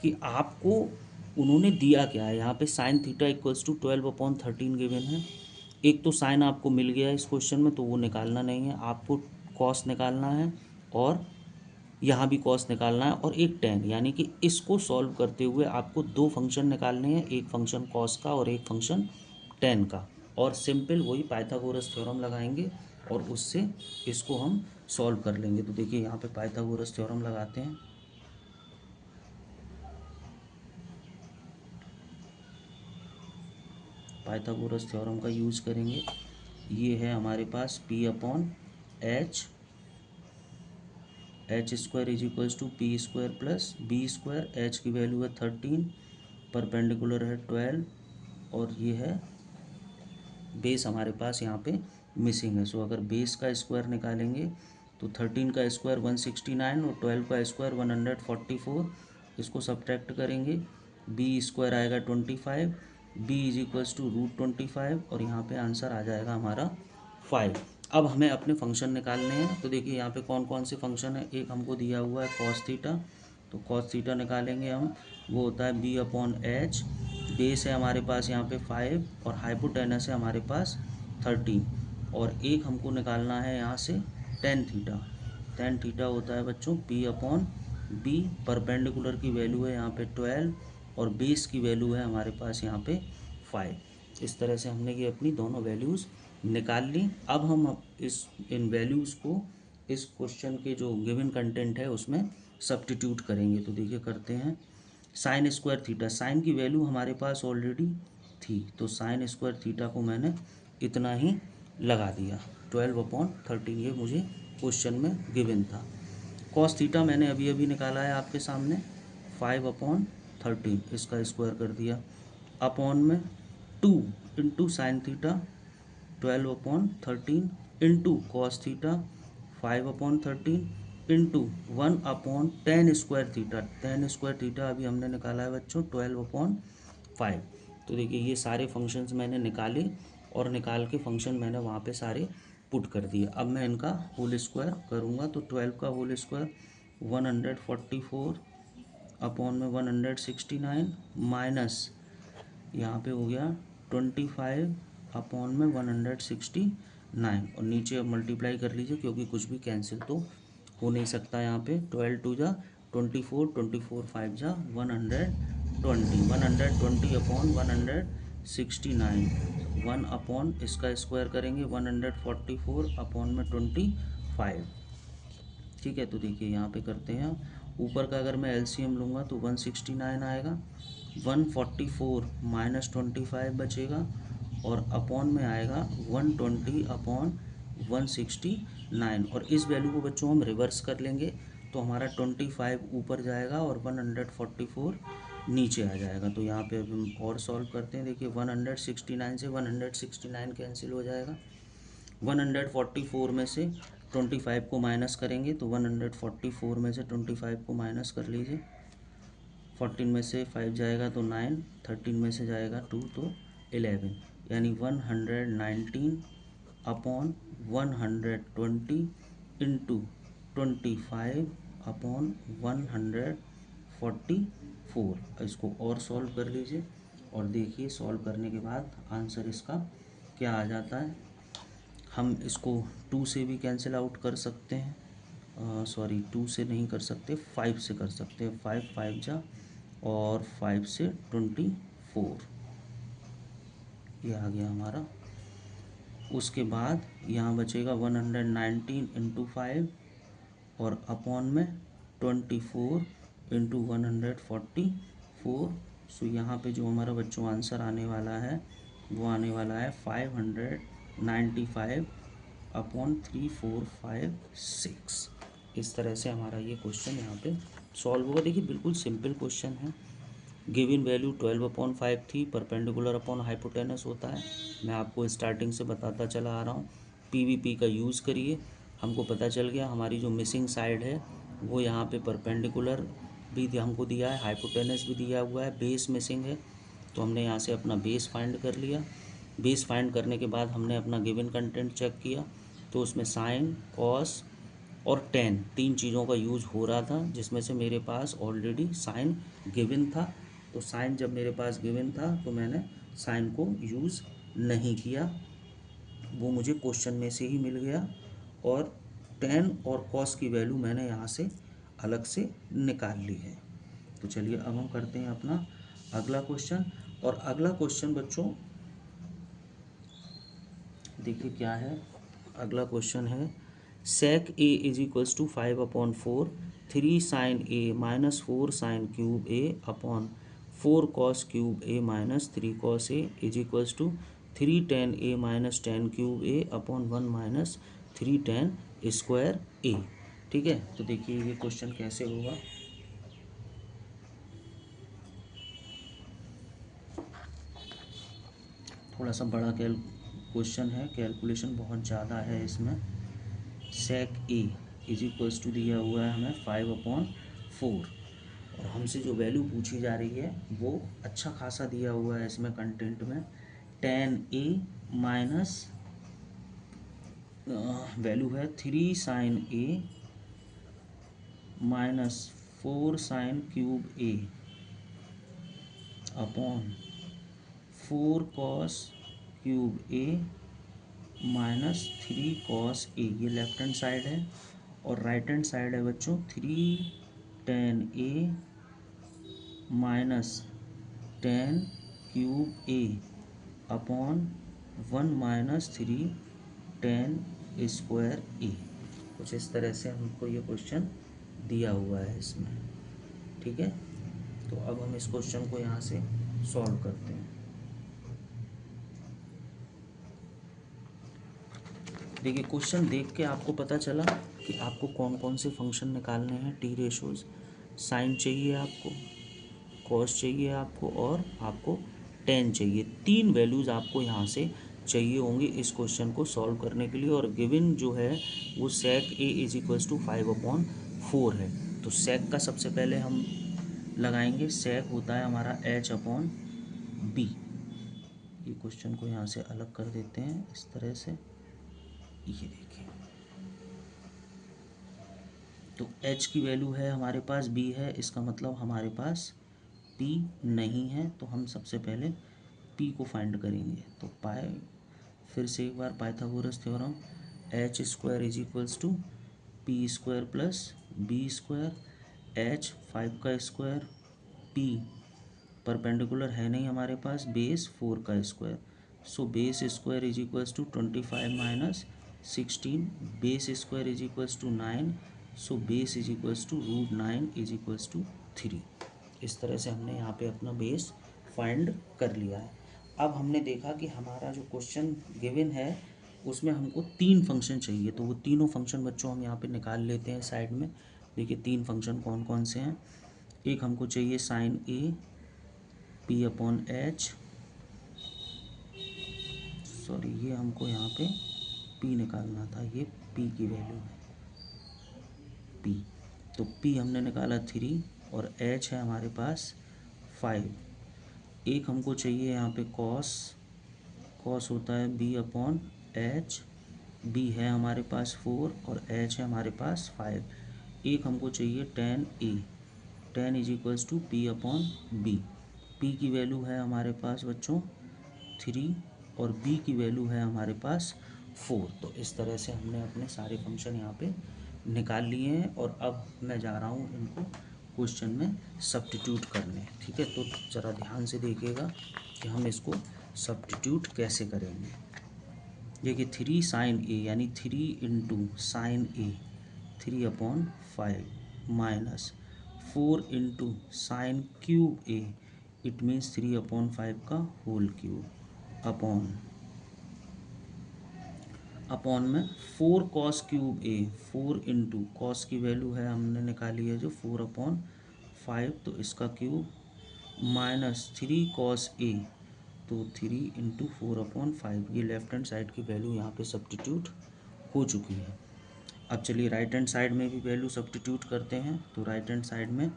S1: कि आपको उन्होंने दिया क्या है। यहाँ पे sine theta equals to 12/13 given है। एक तो साइन आपको मिल गया है इस क्वेश्चन में, तो वो निकालना नहीं है आपको, कॉस निकालना है और यहाँ भी कॉस निकालना है और एक टेन। यानी कि इसको सॉल्व करते हुए आपको दो फंक्शन निकालने हैं, एक फंक्शन कॉस का और एक फंक्शन टेन का। और सिंपल वही पाइथागोरस थ्योरम लगाएंगे और उससे इसको हम सॉल्व कर लेंगे। तो देखिए यहाँ पे पाइथागोरस थ्योरम लगाते हैं। पाइथागोरस थ्योरम का यूज़ करेंगे। ये है हमारे पास P/H square is equals to P square plus B square. H की वैल्यू है 13, परपेंडिकुलर है 12 और ये है बेस हमारे पास यहाँ पे मिसिंग है। सो अगर बेस का स्क्वायर निकालेंगे तो 13 का स्क्वायर 169 और 12 का स्क्वायर 144। इसको सब्ट्रैक्ट करेंगे, बी स्क्वायर आएगा 25, बी इज इक्वल्स टू √25 और यहाँ पे आंसर आ जाएगा हमारा 5। अब हमें अपने फंक्शन निकालने हैं। तो देखिए यहाँ पे कौन कौन से फंक्शन है। एक हमको दिया हुआ है कॉस थीटा, तो कॉस थीटा निकालेंगे हम, वो होता है B/H। बेस है हमारे पास यहाँ पे 5 और हाइपोटेनस है हमारे पास 13। और एक हमको निकालना है यहाँ से टेन थीटा। टेन थीटा होता है बच्चों P/B। परपेंडिकुलर की वैल्यू है यहाँ पे 12 और बेस की वैल्यू है हमारे पास यहाँ पे 5। इस तरह से हमने ये अपनी दोनों वैल्यूज़ निकाल ली। अब हम इन वैल्यूज़ को इस क्वेश्चन के जो गिवन कंटेंट है उसमें सब्स्टिट्यूट करेंगे। तो देखिए करते हैं। साइन स्क्वायर थीटा, साइन की वैल्यू हमारे पास ऑलरेडी थी, तो साइन स्क्वायर थीटा को मैंने इतना ही लगा दिया 12/13। ये मुझे क्वेश्चन में गिवन था। कॉस थीटा मैंने अभी अभी निकाला है आपके सामने 5/13, इसका स्क्वायर कर दिया अपॉन में 2 into sine theta 12/13 into cos theta 5/13 into 1/tan square theta. Ten square theta अभी हमने निकाला है बच्चों 12/5। तो देखिए ये सारे फंक्शंस मैंने निकाले और निकाल के फंक्शन मैंने वहाँ पे सारे पुट कर दिए। अब मैं इनका होल स्क्वायर करूँगा तो 12 का होल स्क्वायर 144 अपॉन में 169 माइनस यहाँ पे हो गया 25 अपॉन में 169 9 और नीचे अब मल्टीप्लाई कर लीजिए क्योंकि कुछ भी कैंसिल तो हो नहीं सकता यहाँ पे। 12 2 जा 24, 24 5 जा 120, 120 अपॉन 169, 1 अपॉन इसका स्क्वायर करेंगे 144 अपॉन में 25। ठीक है, तो देखिए यहाँ पे करते हैं, ऊपर का अगर मैं एलसीएम लूँगा तो 169 आएगा, 144 माइनस 25 बचेगा और अपॉन में आएगा 120 अपॉन 169। और इस वैल्यू को बच्चों हम रिवर्स कर लेंगे तो हमारा 25 ऊपर जाएगा और 144 नीचे आ जाएगा। तो यहाँ पे अब हम और सॉल्व करते हैं। देखिए 169 से 169 कैंसिल हो जाएगा, 144 में से 25 को माइनस करेंगे तो 144 में से 25 को माइनस कर लीजिए, 14 में से 5 जाएगा तो 9, 13 में से जाएगा 2 तो 11, यानी 119 अपॉन 120 इंटू 25 अपॉन 144। इसको और सॉल्व कर लीजिए और देखिए सॉल्व करने के बाद आंसर इसका क्या आ जाता है। हम इसको 2 से भी कैंसिल आउट कर सकते हैं, सॉरी 2 से नहीं कर सकते, 5 से कर सकते हैं। 5 5 जा और 5 से 24, ये आ गया हमारा। उसके बाद यहाँ बचेगा 119 इंटू 5 और अपॉन में 24 इंटू 144। सो यहाँ पे जो हमारा बच्चों आंसर आने वाला है वो आने वाला है 595 अपॉन 3456। इस तरह से हमारा ये क्वेश्चन यहाँ पे सॉल्व होगा। देखिए बिल्कुल सिंपल क्वेश्चन है। गिवन वैल्यू 12/5 थी, परपेंडिकुलर अपॉन हाइपोटेनस होता है। मैं आपको स्टार्टिंग से बताता चला आ रहा हूँ। पीवीपी का यूज़ करिए, हमको पता चल गया हमारी जो मिसिंग साइड है वो यहाँ पे परपेंडिकुलर भी हमको दिया है, हाइपोटेनस भी दिया हुआ है, बेस मिसिंग है। तो हमने यहाँ से अपना बेस फाइंड कर लिया। बेस फाइंड करने के बाद हमने अपना गिवन कंटेंट चेक किया तो उसमें साइन, कॉस और टेन 3 चीज़ों का यूज़ हो रहा था, जिसमें से मेरे पास ऑलरेडी साइन गिवन था। तो साइन जब मेरे पास गिवन था तो मैंने साइन को यूज़ नहीं किया, वो मुझे क्वेश्चन में से ही मिल गया। और टेन और कॉस की वैल्यू मैंने यहाँ से अलग से निकाल ली है। तो चलिए अब हम करते हैं अपना अगला क्वेश्चन। और अगला क्वेश्चन बच्चों देखिए क्या है। अगला क्वेश्चन है sec A is equals to 5/4 3 sine A minus 4 sine cube A upon 4 cos cube A minus 3 cos A is equals to 3 tan A minus 10 cube A upon 1 minus 3 tan square A. ठीक है, तो देखिए ये question कैसे होगा। थोड़ा सा बड़ा क्वेश्चन है, कैलकुलेशन बहुत ज़्यादा है इसमें। सेक ए इज इक्वल्स टू दिया हुआ है हमें 5/4 और हमसे जो वैल्यू पूछी जा रही है वो अच्छा खासा दिया हुआ है इसमें कंटेंट में। टेन ए माइनस वैल्यू है 3 sine A minus 4 sine cube A upon 4 cos cube A minus 3 cos ए। ये लेफ्ट हैंड साइड है और राइट हैंड साइड है बच्चों 3 tan A minus 10 cube A upon 1 minus 3 10 square ए। कुछ इस तरह से हमको ये क्वेश्चन दिया हुआ है इसमें। ठीक है, तो अब हम इस क्वेश्चन को यहाँ से सॉल्व करते हैं। देखिए क्वेश्चन देख के आपको पता चला कि आपको कौन कौन से फंक्शन निकालने हैं। टी रेशोज, साइन चाहिए आपको, कॉस चाहिए आपको और आपको टेन चाहिए। 3 वैल्यूज़ आपको यहाँ से चाहिए होंगी इस क्वेश्चन को सॉल्व करने के लिए। और गिवन जो है वो सेक ए इज इक्वल्स टू 5/4 है। तो सेक का सबसे पहले हम लगाएंगे, सेक होता है हमारा h/b। ये क्वेश्चन को यहाँ से अलग कर देते हैं इस तरह से, ये देखिए। तो h की वैल्यू है हमारे पास, b है, इसका मतलब हमारे पास p नहीं है। तो हम सबसे पहले p को फाइंड करेंगे। तो फिर से एक बार Pythagoras theorem, H square is equals to P square plus B square, H 5 का स्क्वायर, पी परपेंडिकुलर है नहीं हमारे पास, बेस 4 का square, so base square is equals to 25 minus 16, base square is equals to 9, so base is equals to √9 is equals to 3। इस तरह से हमने यहाँ पे अपना बेस फाइंड कर लिया है। अब हमने देखा कि हमारा जो क्वेश्चन गिवन है उसमें हमको 3 फंक्शन चाहिए, तो वो तीनों फंक्शन बच्चों हम यहाँ पे निकाल लेते हैं साइड में। देखिए 3 फंक्शन कौन कौन से हैं। एक हमको चाहिए sine A P upon H, sorry ये हमको यहाँ पे पी निकालना था, ये पी की वैल्यू है पी, तो पी हमने निकाला 3 और एच है हमारे पास 5। एक हमको चाहिए यहाँ पे कॉस, कॉस होता है बी अपॉन एच, बी है हमारे पास 4 और एच है हमारे पास 5। एक हमको चाहिए tan A, tan is equals to P upon B, P की वैल्यू है हमारे पास बच्चों 3 और बी की वैल्यू है हमारे पास 4। तो इस तरह से हमने अपने सारे फंक्शन यहाँ पे निकाल लिए हैं और अब मैं जा रहा हूँ इनको क्वेश्चन में सब्स्टिट्यूट करने। ठीक है, तो ज़रा ध्यान से देखिएगा कि हम इसको सब्स्टिट्यूट कैसे करेंगे। देखिए 3 साइन ए यानी 3 into sine A 3 upon 5 minus 4 into sine cube A, it means 3 upon 5 का होल क्यूब, अपॉन में 4 कॉस क्यूब ए, 4 इंटू कॉस की वैल्यू है हमने निकाली है जो 4 अपॉन 5, तो इसका क्यूब माइनस 3 कॉस ए, तो 3 इंटू 4 अपॉन 5। ये लेफ्ट हैंड साइड की वैल्यू यहाँ पे सब्स्टिट्यूट हो चुकी है। अब चलिए राइट हैंड साइड में भी वैल्यू सब्स्टिट्यूट करते हैं। तो राइट हैंड साइड में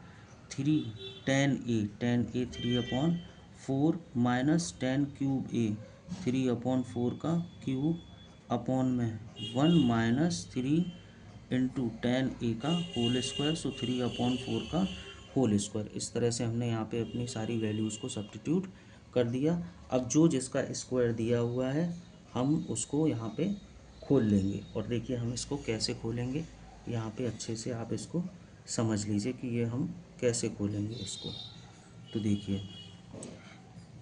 S1: 3 टेन ए 3 अपॉन 4 माइनस 10 क्यूब ए 3 अपॉन 4 का क्यूब, अपॉन में 1 माइनस 3 इंटू टेन ए का होल स्क्वायर, सो 3 अपॉन 4 का होल स्क्वायर। इस तरह से हमने यहाँ पे अपनी सारी वैल्यूज़ को सब्स्टिट्यूट कर दिया। अब जो जिसका स्क्वायर दिया हुआ है हम उसको यहाँ पे खोल लेंगे, और देखिए हम इसको कैसे खोलेंगे, यहाँ पे अच्छे से आप इसको समझ लीजिए कि ये हम कैसे खोलेंगे इसको। तो देखिए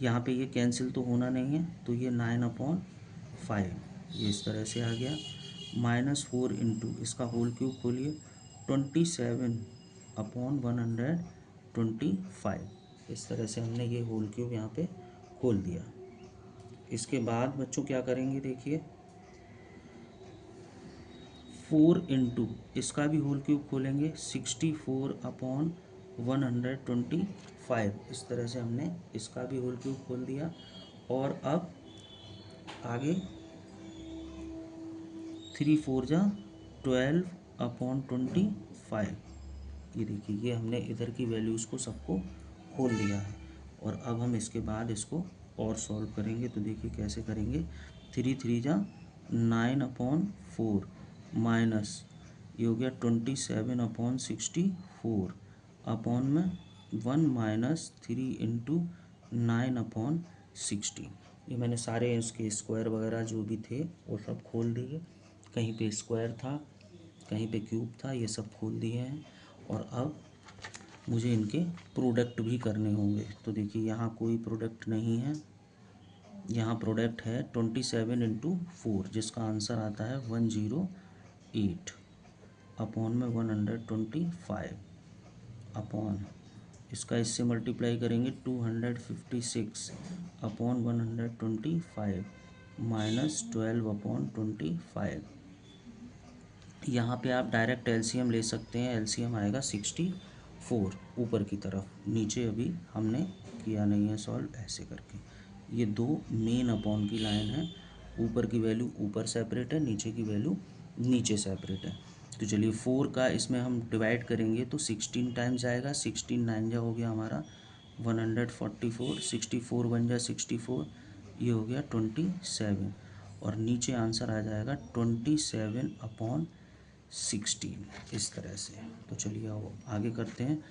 S1: यहाँ पे ये कैंसिल तो होना नहीं है, तो ये 9 अपॉन 5 ये इस तरह से आ गया, माइनस 4 इंटू इसका होल क्यूब खोलिए 27 अपॉन 125। इस तरह से हमने ये होल क्यूब यहाँ पे खोल दिया। इसके बाद बच्चों क्या करेंगे, देखिए 4 इंटू इसका भी होल क्यूब खोलेंगे 64 अपॉन 125। इस तरह से हमने इसका भी होल क्यूब खोल दिया। और अब आगे 3 4 जा 12 अपॉन 25। ये देखिए ये हमने इधर की वैल्यूज़ को सबको खोल दिया है। और अब हम इसके बाद इसको और सॉल्व करेंगे। तो देखिए कैसे करेंगे, 3 3 जा 9 अपॉन 4 माइनस ये हो गया 27 अपॉन 64 अपॉन में 1 माइनस 3 इंटू 9 अपॉन 60। ये मैंने सारे इसके स्क्वायर वगैरह जो भी थे वो सब खोल दिए, कहीं पे स्क्वायर था कहीं पे क्यूब था, ये सब खोल दिए हैं। और अब मुझे इनके प्रोडक्ट भी करने होंगे। तो देखिए यहाँ कोई प्रोडक्ट नहीं है, यहाँ प्रोडक्ट है 27 इंटू 4 जिसका आंसर आता है 108 अपॉन में 125 अपॉन इसका इससे मल्टीप्लाई करेंगे 256 अपॉन 125 माइनस 12 अपॉन 25। यहाँ पे आप डायरेक्ट एलसीएम ले सकते हैं, एलसीएम आएगा 64 ऊपर की तरफ, नीचे अभी हमने किया नहीं है सॉल्व ऐसे करके। ये दो मेन अपॉन की लाइन है, ऊपर की वैल्यू ऊपर सेपरेट है, नीचे की वैल्यू नीचे सेपरेट है। तो चलिए 4 का इसमें हम डिवाइड करेंगे तो 16 टाइम्स आएगा, 16 9 जा हो गया हमारा 144, 64 1 जा 64, ये हो गया 27 और नीचे आंसर आ जाएगा 27 अपॉन 16 इस तरह से। तो चलिए आओ आगे करते हैं।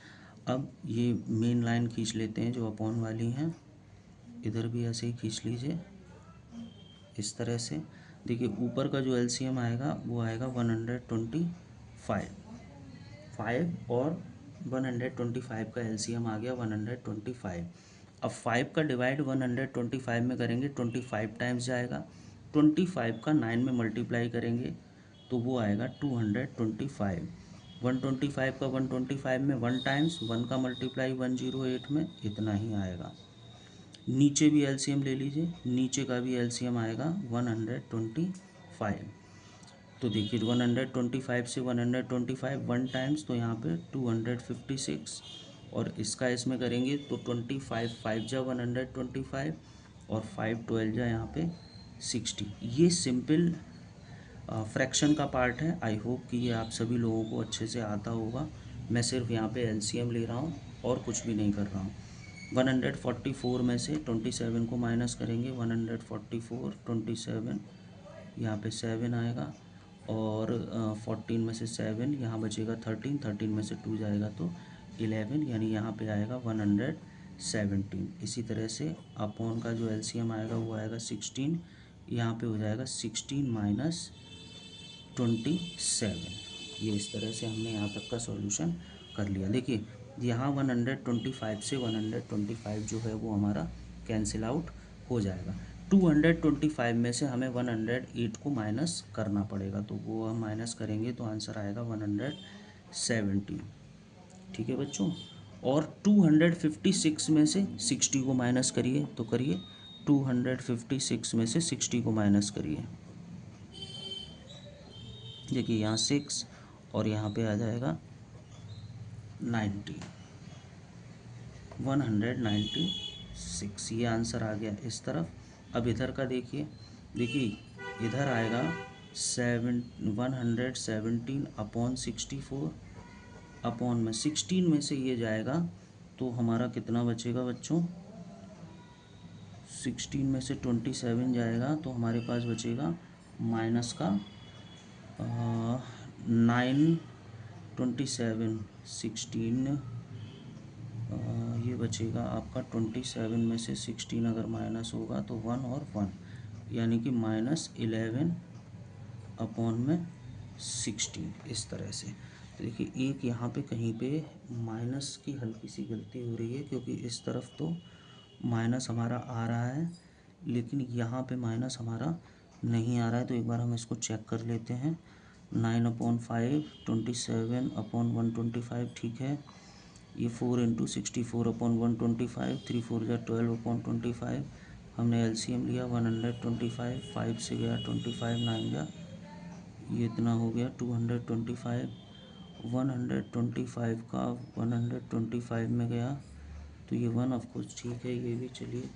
S1: अब ये मेन लाइन खींच लेते हैं जो अपॉन वाली हैं, इधर भी ऐसे ही खींच लीजिए, इस तरह से। देखिए ऊपर का जो एलसीएम आएगा वो आएगा 125, 5 और 125 का एलसीएम आ गया 125। अब 5 का डिवाइड 125 में करेंगे 25 टाइम्स जाएगा, 25 का 9 में मल्टीप्लाई करेंगे तो वो आएगा 225। 125 का 125 में 1 टाइम्स, 1 का मल्टीप्लाई 108 में इतना ही आएगा। नीचे भी एलसीएम ले लीजिए, नीचे का भी एलसीएम आएगा 125। तो देखिए 125 से 125 1 टाइम्स तो यहाँ पे 256, और इसका इसमें करेंगे तो 25 5 जा 125 और 5 12 जा यहाँ पे 60। ये सिंपल फ्रैक्शन का पार्ट है। आई होप कि ये आप सभी लोगों को अच्छे से आता होगा। मैं सिर्फ यहाँ पे एलसीएम ले रहा हूँ और कुछ भी नहीं कर रहा हूँ। 144 में से 27 को माइनस करेंगे, 144 27 यहाँ पे 7 आएगा, और 14 में से 7 यहाँ बचेगा 13, 13 में से 2 जाएगा तो 11, यानी यहाँ पे आएगा 117। इसी तरह से अपॉन का जो एलसीएम आएगा वो आएगा 16, यहाँ पे हो जाएगा 16 माइनस 27। ये इस तरह से हमने यहाँ तक का सॉल्यूशन कर लिया। देखिए यहाँ 125 से 125 जो है वो हमारा कैंसिल आउट हो जाएगा। 225 में से हमें 108 को माइनस करना पड़ेगा, तो वो हम माइनस करेंगे तो आंसर आएगा 170। ठीक है बच्चों। और 256 में से 60 को माइनस करिए, तो करिए 256 में से 60 को माइनस करिए। देखिए यहाँ 6 और यहाँ पे आ जाएगा 90, 196। ये आंसर आ गया इस तरफ। अब इधर का देखिए, देखिए इधर आएगा 117 अपॉन 64, अपॉन में 16 में से ये जाएगा तो हमारा कितना बचेगा बच्चों, 16 में से 27 जाएगा तो हमारे पास बचेगा माइनस का 9, 27 16, ये बचेगा आपका 27 में से 16 अगर माइनस होगा तो 1 और 1, यानी कि -11 अपॉन में 16। इस तरह से तो देखिए एक यहाँ पे कहीं पे माइनस की हल्की सी गलती हो रही है, क्योंकि इस तरफ तो माइनस हमारा आ रहा है लेकिन यहाँ पे माइनस हमारा नहीं आ रहा है। तो एक बार हम इसको चेक कर लेते हैं। 9/5 27 अपॉन 125, ठीक है। ये 4 इंटू 64 अपॉन 125, 3 4 जा 12 अपॉन 25। हमने एलसीएम लिया 125, 5 से गया 25, 9 जा ये इतना हो गया 225। 125 का 125 में गया तो ये 1 ऑफकोर्स ठीक है, ये भी चलिए।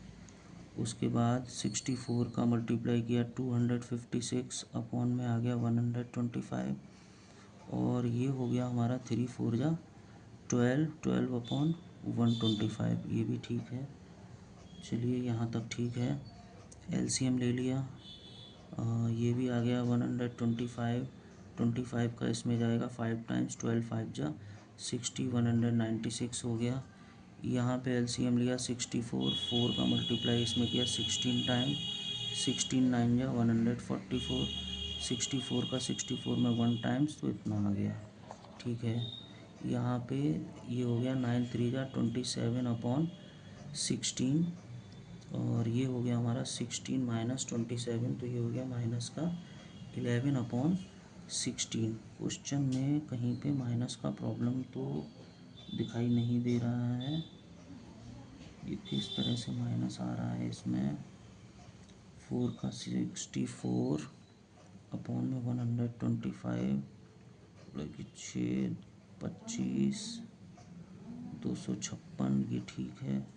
S1: उसके बाद 64 का मल्टीप्लाई किया 256 अपॉन में आ गया 125, और ये हो गया हमारा 3 4 जा 12, 12 अपॉन 125, ये भी ठीक है। चलिए यहाँ तक ठीक है। एलसीएम ले लिया, ये भी आ गया 125, 25 का इसमें जाएगा 5 टाइम्स, 12 5 जा 60, 196 हो गया। यहाँ पे एलसीएम लिया 64, 4 का मल्टीप्लाई इसमें किया 16 टाइम, 16 9 जा 144, 64 का 64 में 1 टाइम्स तो इतना आ गया, ठीक है। यहाँ पे ये हो गया 9 3 जा 27 अपॉन 16, और ये हो गया हमारा 16 माइनस 27, तो ये हो गया माइनस का 11 अपॉन 16। क्वेश्चन में कहीं पे माइनस का प्रॉब्लम तो दिखाई नहीं दे रहा है। ये किस तरह से माइनस आ रहा है इसमें। 4 का 64 अपॉन में 125, 6 25 256, ये ठीक है।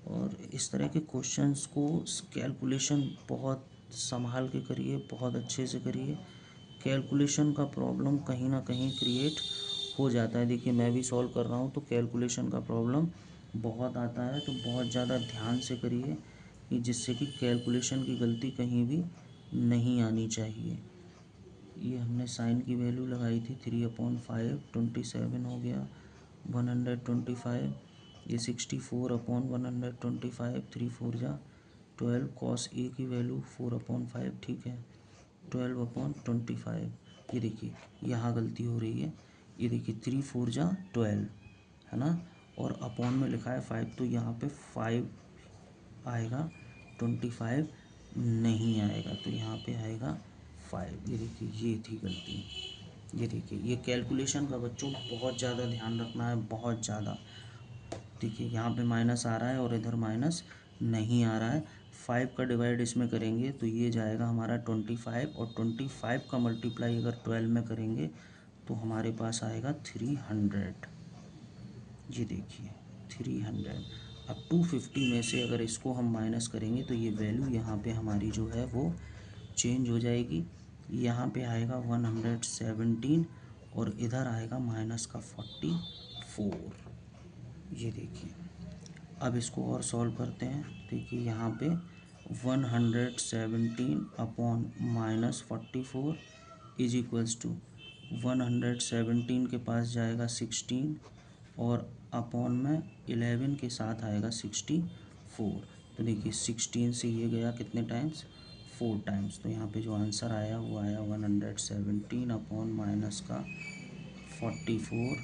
S1: और इस तरह के क्वेश्चंस को कैलकुलेशन बहुत संभाल के करिए, बहुत अच्छे से करिए। कैलकुलेशन का प्रॉब्लम कहीं ना कहीं क्रिएट हो जाता है। देखिए मैं भी सॉल्व कर रहा हूँ तो कैलकुलेशन का प्रॉब्लम बहुत आता है, तो बहुत ज़्यादा ध्यान से करिए कि जिससे कि कैलकुलेशन की गलती कहीं भी नहीं आनी चाहिए। ये हमने साइन की वैल्यू लगाई थी 3/5, 27 हो गया 125। ये 64 अपॉन 125, 3 4 जा 12 कॉस ए की वैल्यू 4/5, ठीक है, 12/25। ये देखिए यहाँ गलती हो रही है, ये देखिए 3 4 जा 12 है ना, और अपॉन में लिखा है 5, तो यहाँ पे 5 आएगा, 25 नहीं आएगा, तो यहाँ पे आएगा 5। ये देखिए ये थी गलती। ये देखिए ये कैलकुलेशन का बच्चों बहुत ज़्यादा ध्यान रखना है, बहुत ज़्यादा। देखिए यहाँ पे माइनस आ रहा है और इधर माइनस नहीं आ रहा है। 5 का डिवाइड इसमें करेंगे तो ये जाएगा हमारा 25, और 25 का मल्टीप्लाई अगर 12 में करेंगे तो हमारे पास आएगा 300। ये देखिए 300। अब 250 में से अगर इसको हम माइनस करेंगे तो ये वैल्यू यहाँ पे हमारी जो है वो चेंज हो जाएगी। यहाँ पे आएगा 117 और इधर आएगा माइनस का 44। ये देखिए अब इसको और सॉल्व करते हैं। देखिए यहाँ पे 117 upon minus 44 is equals to 117 के पास जाएगा 16 और अपॉन में 11 के साथ आएगा 64। तो देखिए 16 से ये गया कितने टाइम्स, 4 टाइम्स। तो यहाँ पे जो आंसर आया वो आया 117 अपॉन माइनस का 44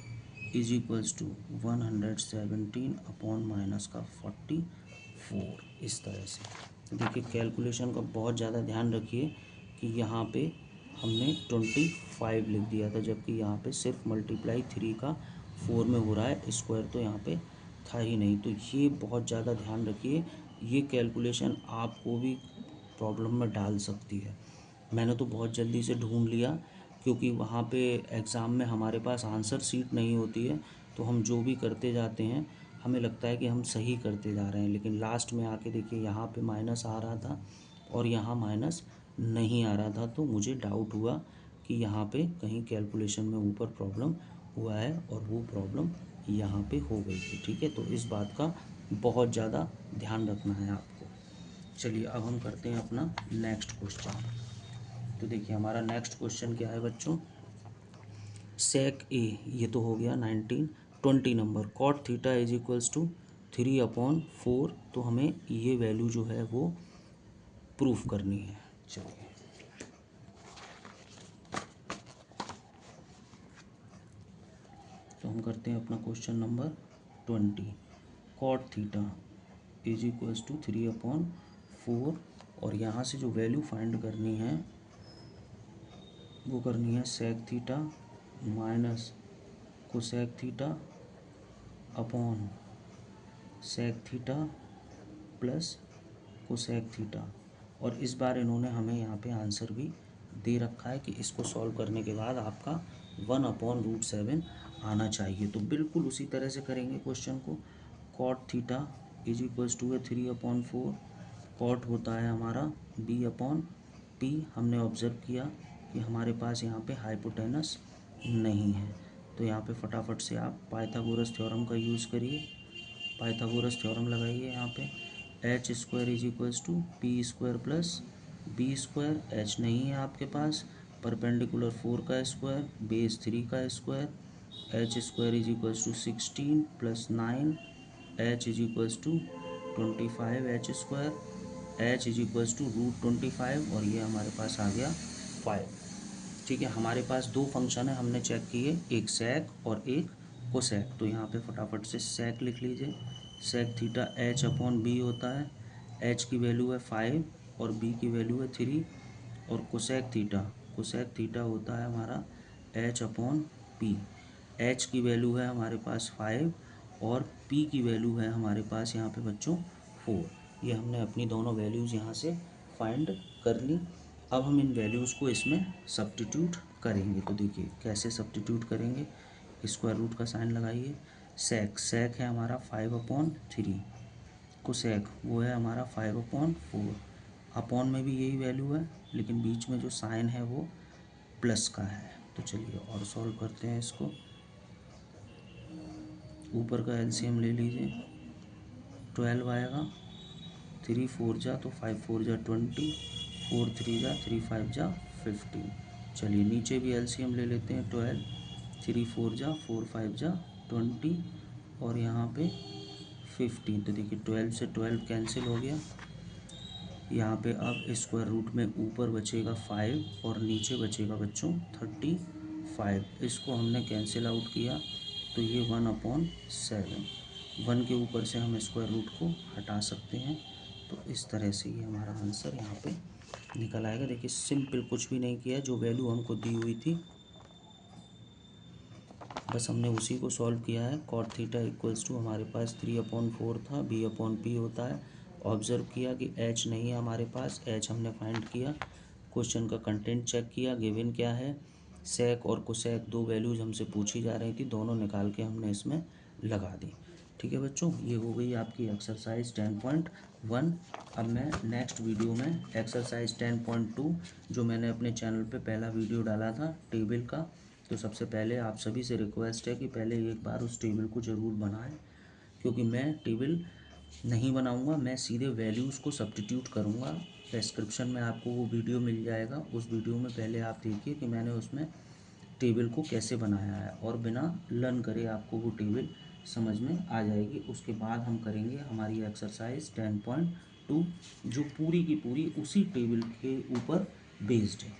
S1: is equals to 117 upon minus का 44। इस तरह से देखिए कैलकुलेशन का बहुत ज़्यादा ध्यान रखिए कि यहाँ पे हमने 25 लिख दिया था, जबकि यहाँ पे सिर्फ मल्टीप्लाई 3 का 4 में हो रहा है, स्क्वायर तो यहाँ पे था ही नहीं। तो ये बहुत ज़्यादा ध्यान रखिए, ये कैलकुलेशन आपको भी प्रॉब्लम में डाल सकती है। मैंने तो बहुत जल्दी से ढूंढ लिया, क्योंकि वहाँ पे एग्ज़ाम में हमारे पास आंसर शीट नहीं होती है, तो हम जो भी करते जाते हैं हमें लगता है कि हम सही करते जा रहे हैं, लेकिन लास्ट में आके देखिए यहाँ पे माइनस आ रहा था और यहाँ माइनस नहीं आ रहा था। तो मुझे डाउट हुआ कि यहाँ पे कहीं कैलकुलेशन में ऊपर प्रॉब्लम हुआ है, और वो प्रॉब्लम यहाँ पे हो गई थी। ठीक है, तो इस बात का बहुत ज़्यादा ध्यान रखना है आपको। चलिए अब हम करते हैं अपना नेक्स्ट क्वेश्चन। तो देखिए हमारा नेक्स्ट क्वेश्चन क्या है बच्चों, सेक ए, ये तो हो गया 20 number, cot theta is equals to 3/4। तो हमें ये वैल्यू जो है वो प्रूफ करनी है। चलिए तो हम करते हैं अपना question number 20। Cot theta is equals to 3/4, और यहाँ से जो वैल्यू फाइंड करनी है वो करनी है sec theta minus cosec theta upon sec theta plus cosec theta. और इस बार इन्होंने हमें यहाँ पे आंसर भी दे रखा है कि इसको सॉल्व करने के बाद आपका 1/√7 आना चाहिए। तो बिल्कुल उसी तरह से करेंगे क्वेश्चन को। Cot theta is equals to 3/4, cot होता है हमारा b/p। हमने ऑब्जर्व किया कि हमारे पास यहाँ पे हाइपोटेनस नहीं है, तो यहाँ पे फटाफट से आप पाइथागोरस थ्योरम का यूज़ करिए। पाइथागोरस थ्योरम लगाइए यहाँ पे, H square is equals to P square plus B square. H नहीं है आपके पास, परपेंडिकुलर 4 का स्क्वायर बेस 3 का square, H square is equals to 16 plus 9, H is equals to 25 H square, H is equals to √25, और ये हमारे पास आ गया 5। ठीक है, हमारे पास दो फंक्शन है हमने चेक किए, एक सेक और एक कोसेक। तो यहाँ पे फटाफट से सेक लिख लीजिए। सेक थीटा h/b होता है, h की वैल्यू है 5 और b की वैल्यू है 3। और कोसेक थीटा होता है हमारा h/p। h की वैल्यू है हमारे पास 5 और p की वैल्यू है हमारे पास यहाँ पे बच्चों 4। ये हमने अपनी दोनों वैल्यूज़ यहाँ से फाइंड कर ली। अब हम इन वैल्यूज़ को इसमें सब्स्टिट्यूट करेंगे। तो देखिए कैसे सब्स्टिट्यूट करेंगे, स्क्वायर रूट का साइन लगाइए। सेक है हमारा 5/3, कोसेक वो है हमारा 5/4। अपॉन में भी यही वैल्यू है, लेकिन बीच में जो साइन है वो प्लस का है। तो चलिए और सॉल्व करते हैं इसको। ऊपर का एलसीएम ले लीजिए, 12 आएगा, 3 4 जा तो 5 4 जा 20, 4 3 जा 3 5 जा 15। चलिए नीचे भी एलसीएम ले लेते हैं, 12, 3 4 जा 4 5 जा 20, और यहाँ पे 15। तो देखिए 12 से 12 कैंसिल हो गया, यहाँ पे अब स्क्वायर रूट में ऊपर बचेगा 5 और नीचे बचेगा बच्चों 35। इसको हमने कैंसिल आउट किया तो ये 1/7, 1 के ऊपर से हम स्क्वायर रूट को हटा सकते हैं। तो इस तरह से ये हमारा आंसर यहाँ पे निकल आएगा। देखिए सिंपल, कुछ भी नहीं किया, जो वैल्यू हमको दी हुई थी बस हमने उसी को सॉल्व किया है। कॉट थीटा इक्वल्स टू हमारे पास 3/4 था, b/p होता है। ऑब्जर्व किया कि h नहीं है हमारे पास, h हमने फाइंड किया। क्वेश्चन का कंटेंट चेक किया, गिवन क्या है, सेक और कोसेक दो वैल्यूज हमसे पूछी जा रही थी, दोनों निकाल के हमने इसमें लगा दी। ठीक है बच्चों, ये हो गई आपकी एक्सरसाइज 10.1। अब मैं नेक्स्ट वीडियो में एक्सरसाइज 10.2 जो मैंने अपने चैनल पे पहला वीडियो डाला था टेबल का, तो सबसे पहले आप सभी से रिक्वेस्ट है कि पहले एक बार उस टेबल को ज़रूर बनाएं, क्योंकि मैं टेबल नहीं बनाऊंगा, मैं सीधे वैल्यूज़ को सब्स्टिट्यूट करूंगा। डिस्क्रिप्शन में आपको वो वीडियो मिल जाएगा, उस वीडियो में पहले आप देखिए कि मैंने उसमें टेबल को कैसे बनाया है, और बिना लर्न करे आपको वो टेबल समझ में आ जाएगी। उसके बाद हम करेंगे हमारी एक्सरसाइज 10.2 जो पूरी की पूरी उसी टेबल के ऊपर बेस्ड है।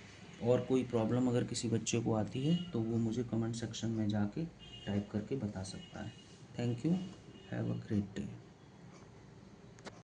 S1: और कोई प्रॉब्लम अगर किसी बच्चे को आती है तो वो मुझे कमेंट सेक्शन में जाके टाइप करके बता सकता है। Thank you, have a great day.